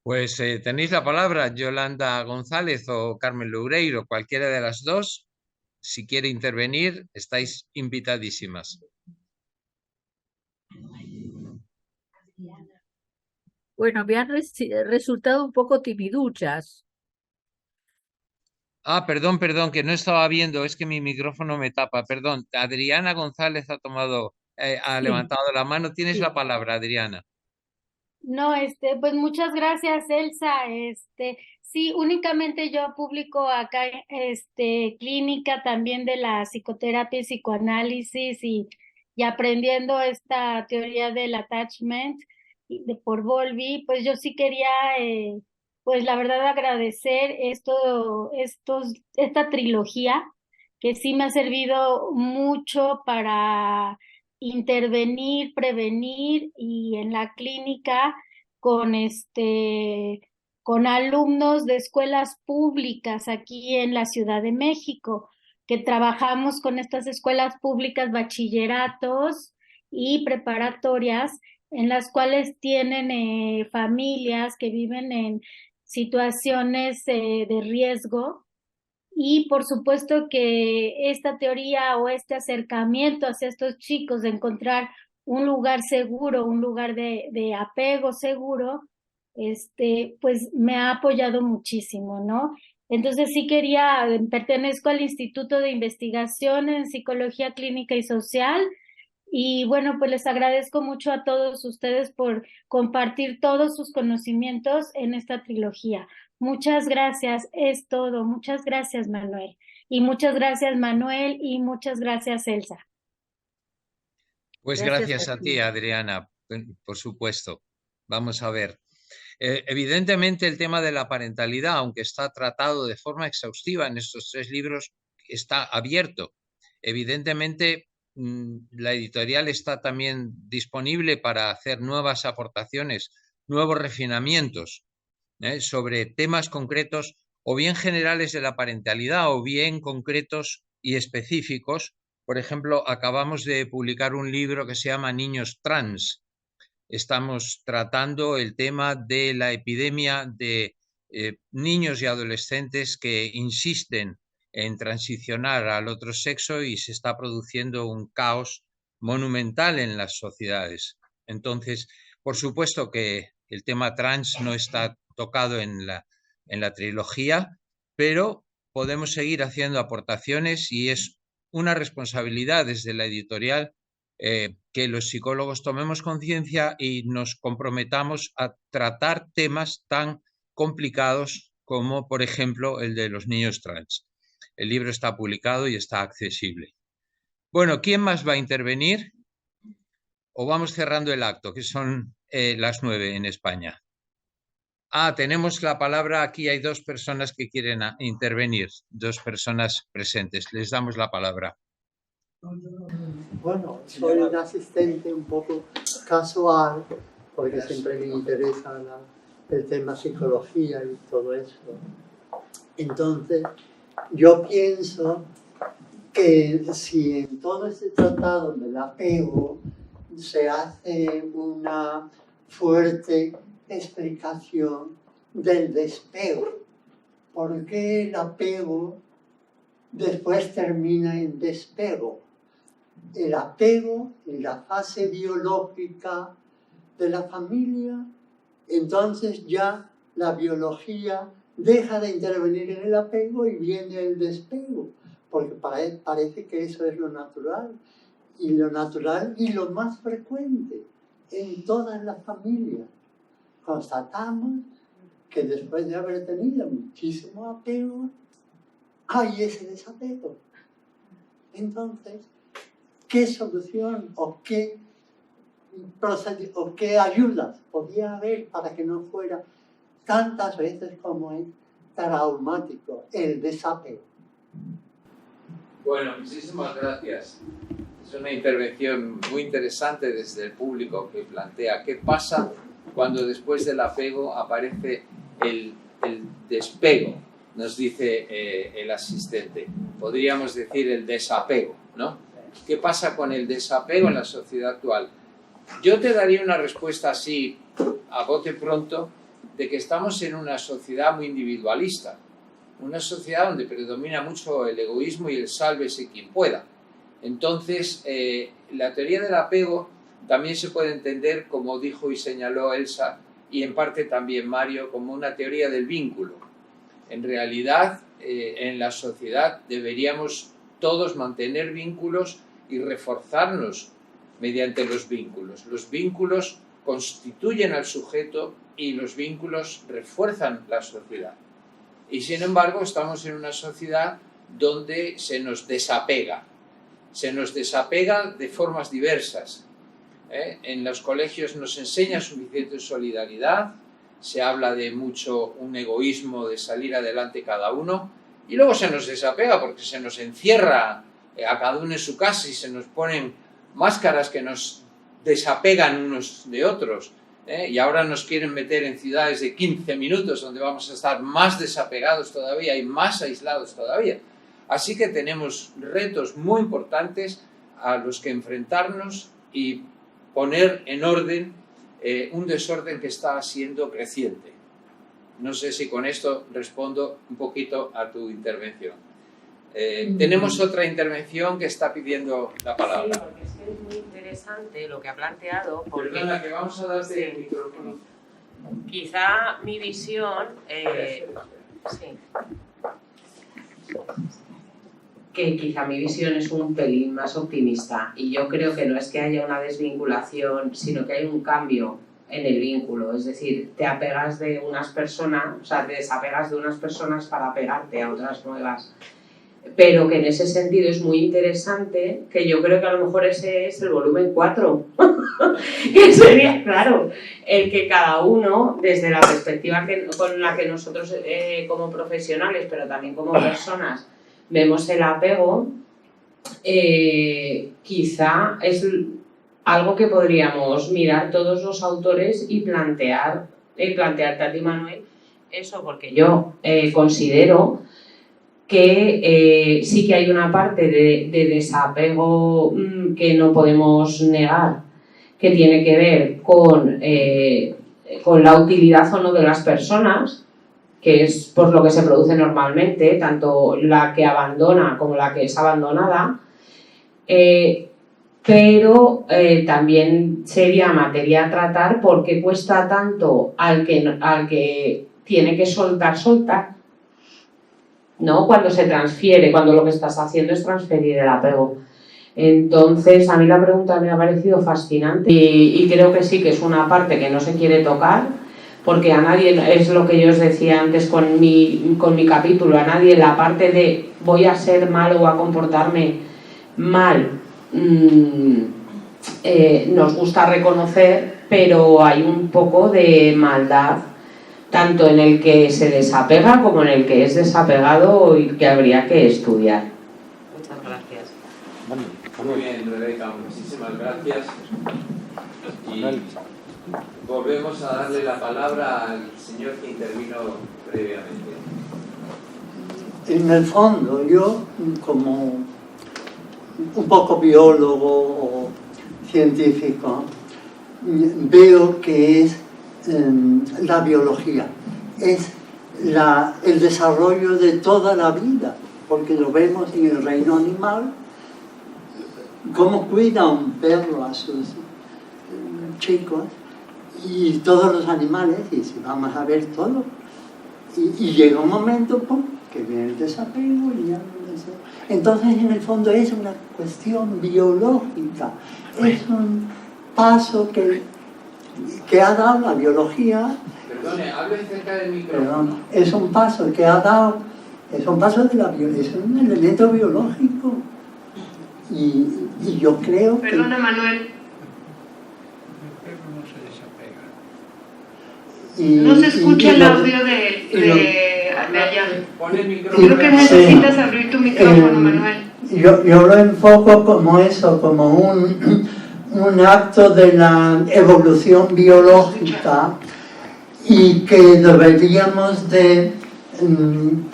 Pues tenéis la palabra, Yolanda González o Carmen Loureiro, cualquiera de las dos. Si quiere intervenir, estáis invitadísimas. Bueno, me han resultado un poco timiduchas. Perdón, que no estaba viendo, es que mi micrófono me tapa, perdón. Adriana González ha levantado la mano. Tienes la palabra, Adriana. No, pues muchas gracias, Elsa. Sí, únicamente yo publico acá, clínica también de la psicoterapia y psicoanálisis y aprendiendo esta teoría del attachment por Bowlby. Pues yo sí quería, pues la verdad agradecer esta trilogía que sí me ha servido mucho para intervenir, prevenir y en la clínica con con alumnos de escuelas públicas aquí en la Ciudad de México, que trabajamos con estas escuelas públicas, bachilleratos y preparatorias, en las cuales tienen familias que viven en situaciones de riesgo. Y por supuesto que esta teoría o este acercamiento hacia estos chicos de encontrar un lugar seguro, un lugar de apego seguro, pues me ha apoyado muchísimo, ¿no? Entonces sí pertenezco al Instituto de Investigación en Psicología Clínica y Social y bueno, pues les agradezco mucho a todos ustedes por compartir todos sus conocimientos en esta trilogía. Muchas gracias, es todo. Muchas gracias, Manuel. Y muchas gracias, Manuel, y muchas gracias, Elsa. Pues gracias a ti, Adriana, por supuesto. Vamos a ver. Evidentemente el tema de la parentalidad, aunque está tratado de forma exhaustiva en estos 3 libros, está abierto. Evidentemente la editorial está también disponible para hacer nuevas aportaciones, nuevos refinamientos sobre temas concretos o bien generales de la parentalidad o bien concretos y específicos. Por ejemplo, acabamos de publicar un libro que se llama Niños Trans. Estamos tratando el tema de la epidemia de niños y adolescentes que insisten en transicionar al otro sexo y se está produciendo un caos monumental en las sociedades. Entonces, por supuesto que el tema trans no está tocado en la trilogía, pero podemos seguir haciendo aportaciones y es una responsabilidad desde la editorial que los psicólogos tomemos conciencia y nos comprometamos a tratar temas tan complicados como, por ejemplo, el de los niños trans. El libro está publicado y está accesible. Bueno, ¿quién más va a intervenir? ¿O vamos cerrando el acto, que son las 9 en España? Tenemos la palabra. Aquí hay 2 personas que quieren intervenir, 2 personas presentes. Les damos la palabra. Bueno, soy un asistente un poco casual, porque siempre me interesa el tema psicología y todo eso. Entonces, yo pienso que si en todo este tratado del apego se hace una fuerte explicación del despego, ¿por qué el apego después termina en despego? El apego en la fase biológica de la familia, entonces ya la biología deja de intervenir en el apego y viene el despego, porque parece que eso es lo natural y lo más frecuente en todas las familias. Constatamos que después de haber tenido muchísimo apego, hay ese desapego. Entonces, ¿qué solución o qué ayudas podía haber para que no fuera tantas veces como es traumático el desapego? Bueno, muchísimas gracias. Es una intervención muy interesante desde el público que plantea qué pasa cuando después del apego aparece el despego, nos dice el asistente. Podríamos decir el desapego, ¿no? ¿Qué pasa con el desapego en la sociedad actual? Yo te daría una respuesta así, a bote pronto, de que estamos en una sociedad muy individualista, una sociedad donde predomina mucho el egoísmo y el sálvese quien pueda. Entonces, la teoría del apego también se puede entender, como dijo y señaló Elsa, y en parte también Mario, como una teoría del vínculo. En realidad, en la sociedad deberíamos todos mantener vínculos y reforzarnos mediante los vínculos. Los vínculos constituyen al sujeto y los vínculos refuerzan la sociedad. Y sin embargo, estamos en una sociedad donde se nos desapega. Se nos desapega de formas diversas. En los colegios nos enseña suficiente solidaridad, se habla de mucho un egoísmo de salir adelante cada uno, y luego se nos desapega porque se nos encierra a cada uno en su casa y se nos ponen máscaras que nos desapegan unos de otros, y ahora nos quieren meter en ciudades de 15 minutos donde vamos a estar más desapegados todavía y más aislados todavía. Así que tenemos retos muy importantes a los que enfrentarnos y poner en orden un desorden que está siendo creciente. No sé si con esto respondo un poquito a tu intervención. Tenemos otra intervención que está pidiendo la palabra. Sí, porque es que es muy interesante lo que ha planteado. Porque, perdona, que vamos a darte el micrófono. Quizá mi visión... sí. Que quizá mi visión es un pelín más optimista, y yo creo que no es que haya una desvinculación, sino que hay un cambio en el vínculo, es decir, te apegas de unas personas, o sea, te desapegas de unas personas para pegarte a otras nuevas, pero que en ese sentido es muy interesante, que yo creo que a lo mejor ese es el volumen 4, que sería, claro, el que cada uno, desde la perspectiva con la que nosotros como profesionales, pero también como personas, vemos el apego, quizá es algo que podríamos mirar todos los autores y plantearte a ti, Manuel, eso, porque yo considero que sí que hay una parte de desapego que no podemos negar, que tiene que ver con la utilidad o no de las personas, que es por lo que se produce normalmente, tanto la que abandona como la que es abandonada, pero también sería materia a tratar por qué cuesta tanto al que tiene que soltar, ¿no? Cuando se transfiere, cuando lo que estás haciendo es transferir el apego. Entonces, a mí la pregunta me ha parecido fascinante y creo que sí, que es una parte que no se quiere tocar, porque a nadie, es lo que yo os decía antes con mi capítulo, a nadie la parte de voy a ser malo o a comportarme mal nos gusta reconocer, pero hay un poco de maldad tanto en el que se desapega como en el que es desapegado y que habría que estudiar. Muchas gracias. Muy bien, Rebeca, muchísimas gracias. Y volvemos a darle la palabra al señor que intervino previamente. En el fondo, yo como un poco biólogo o científico, veo que es la biología, es el desarrollo de toda la vida, porque lo vemos en el reino animal, cómo cuida un perro a sus chicos, y todos los animales, y si vamos a ver todo, y llega un momento que viene el desapego y ya no deseo. Entonces, en el fondo es una cuestión biológica, es un paso que ha dado la biología. Perdone, hable cerca del micrófono. Perdón, es un paso que ha dado, es un paso de la biología, es un elemento biológico. Y yo creo que... Perdona, Manuel. No se escucha el audio de allá. Creo que necesitas abrir tu micrófono, Manuel. Yo lo enfoco como eso, como un acto de la evolución biológica y que deberíamos de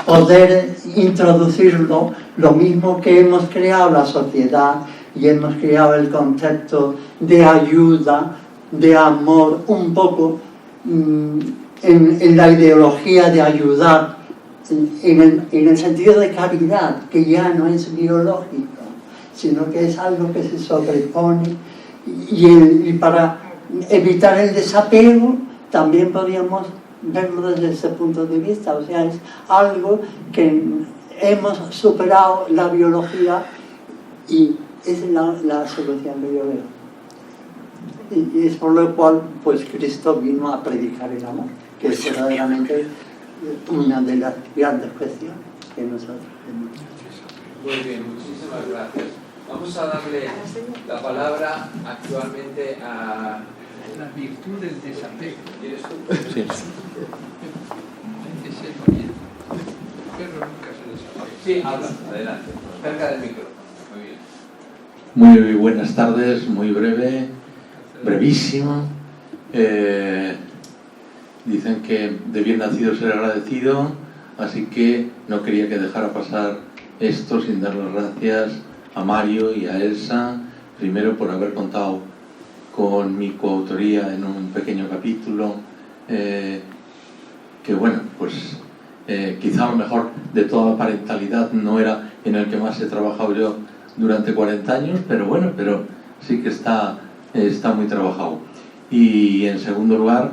poder introducirlo, lo mismo que hemos creado la sociedad y hemos creado el concepto de ayuda, de amor, un poco en la ideología de ayudar, en el sentido de caridad, que ya no es biológico, sino que es algo que se sobrepone, y para evitar el desapego también podríamos verlo desde ese punto de vista, o sea, es algo que hemos superado la biología y es la solución que yo veo. Y es por lo cual pues Cristo vino a predicar el amor, que es verdaderamente una de las grandes cuestiones que nosotros tenemos. Muy bien, muchísimas gracias. Vamos a darle la palabra actualmente a... La virtud del desapego. ¿Quieres tú? Sí. Es el bien. El perro nunca se desapega. Sí, habla, adelante. Cerca del micrófono. Muy bien. Muy buenas tardes, muy breve, brevísimo. Dicen que de bien nacido ser agradecido, así que no quería que dejara pasar esto sin dar las gracias a Mario y a Elsa, primero por haber contado con mi coautoría en un pequeño capítulo, que bueno, pues quizá a lo mejor de toda la parentalidad no era en el que más he trabajado yo durante 40 años, pero bueno, pero sí que está muy trabajado. Y en segundo lugar,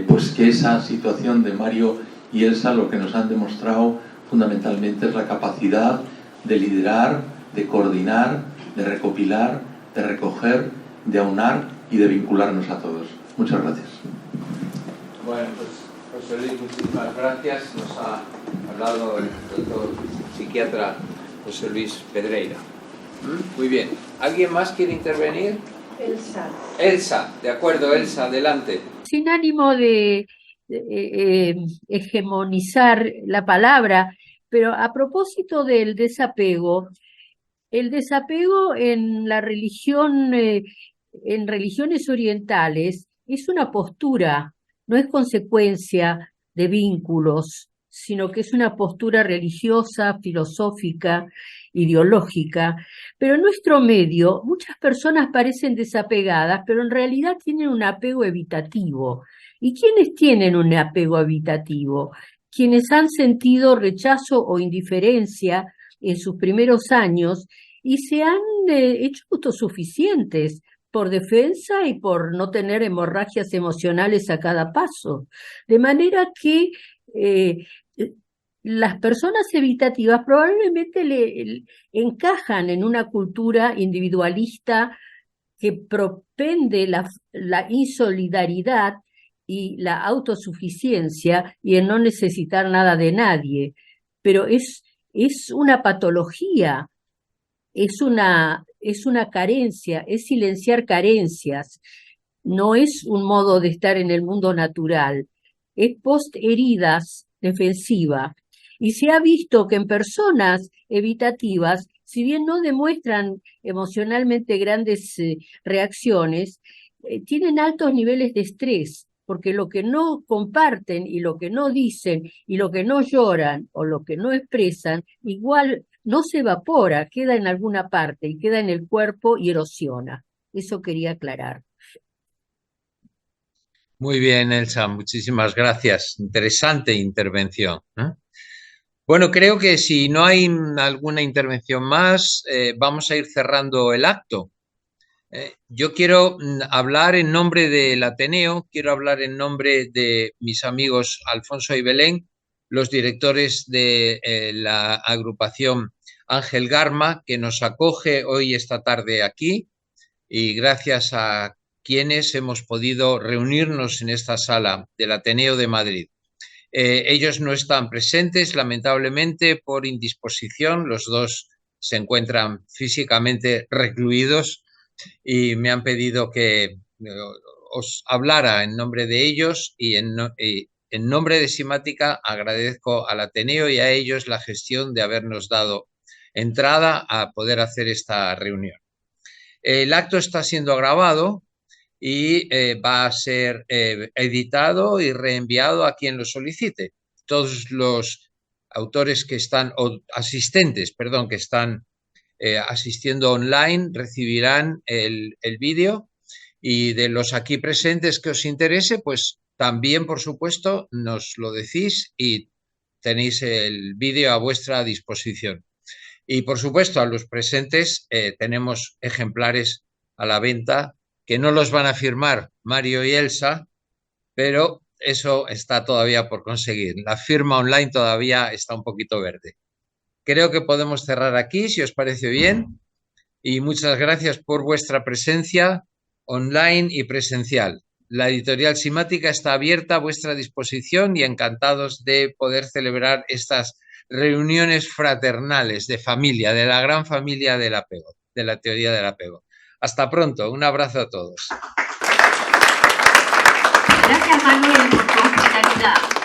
pues que esa situación de Mario y Elsa lo que nos han demostrado fundamentalmente es la capacidad de liderar, de coordinar, de recopilar, de recoger, de aunar y de vincularnos a todos. Muchas gracias. Bueno, pues José Luis, muchísimas gracias. Nos ha hablado el doctor psiquiatra José Luis Pedreira. Muy bien. ¿Alguien más quiere intervenir? Elsa. Elsa, de acuerdo, Elsa, adelante. Sin ánimo de hegemonizar la palabra, pero a propósito del desapego, el desapego en la religión, en religiones orientales, es una postura, no es consecuencia de vínculos, sino que es una postura religiosa, filosófica, ideológica. Pero en nuestro medio, muchas personas parecen desapegadas, pero en realidad tienen un apego evitativo. ¿Y quiénes tienen un apego evitativo? Quienes han sentido rechazo o indiferencia en sus primeros años y se han hecho autosuficientes por defensa y por no tener hemorragias emocionales a cada paso. De manera que las personas evitativas probablemente encajan en una cultura individualista que propende la insolidaridad y la autosuficiencia y en no necesitar nada de nadie. Pero es una patología, es una carencia, es silenciar carencias. No es un modo de estar en el mundo natural, es post-heridas defensiva. Y se ha visto que en personas evitativas, si bien no demuestran emocionalmente grandes reacciones, tienen altos niveles de estrés, porque lo que no comparten y lo que no dicen y lo que no lloran o lo que no expresan, igual no se evapora, queda en alguna parte y queda en el cuerpo y erosiona. Eso quería aclarar. Muy bien, Elsa, muchísimas gracias. Interesante intervención, ¿eh? Bueno, creo que si no hay alguna intervención más, vamos a ir cerrando el acto. Yo quiero hablar en nombre del Ateneo, quiero hablar en nombre de mis amigos Alfonso y Belén, los directores de la agrupación Ángel Garma, que nos acoge hoy esta tarde aquí, y gracias a quienes hemos podido reunirnos en esta sala del Ateneo de Madrid. Ellos no están presentes, lamentablemente, por indisposición. Los dos se encuentran físicamente recluidos y me han pedido que os hablara en nombre de ellos y en nombre de Simática agradezco al Ateneo y a ellos la gestión de habernos dado entrada a poder hacer esta reunión. El acto está siendo grabado y va a ser editado y reenviado a quien lo solicite. Todos los autores que están, o asistentes, perdón, que están asistiendo online recibirán el vídeo, y de los aquí presentes que os interese, pues también, por supuesto, nos lo decís y tenéis el vídeo a vuestra disposición. Y, por supuesto, a los presentes tenemos ejemplares a la venta que no los van a firmar Mario y Elsa, pero eso está todavía por conseguir. La firma online todavía está un poquito verde. Creo que podemos cerrar aquí, si os parece bien, y muchas gracias por vuestra presencia online y presencial. La editorial Simática está abierta a vuestra disposición y encantados de poder celebrar estas reuniones fraternales de familia, de la gran familia del apego, de la teoría del apego. Hasta pronto, un abrazo a todos. Gracias, Manuel, por tu hospitalidad.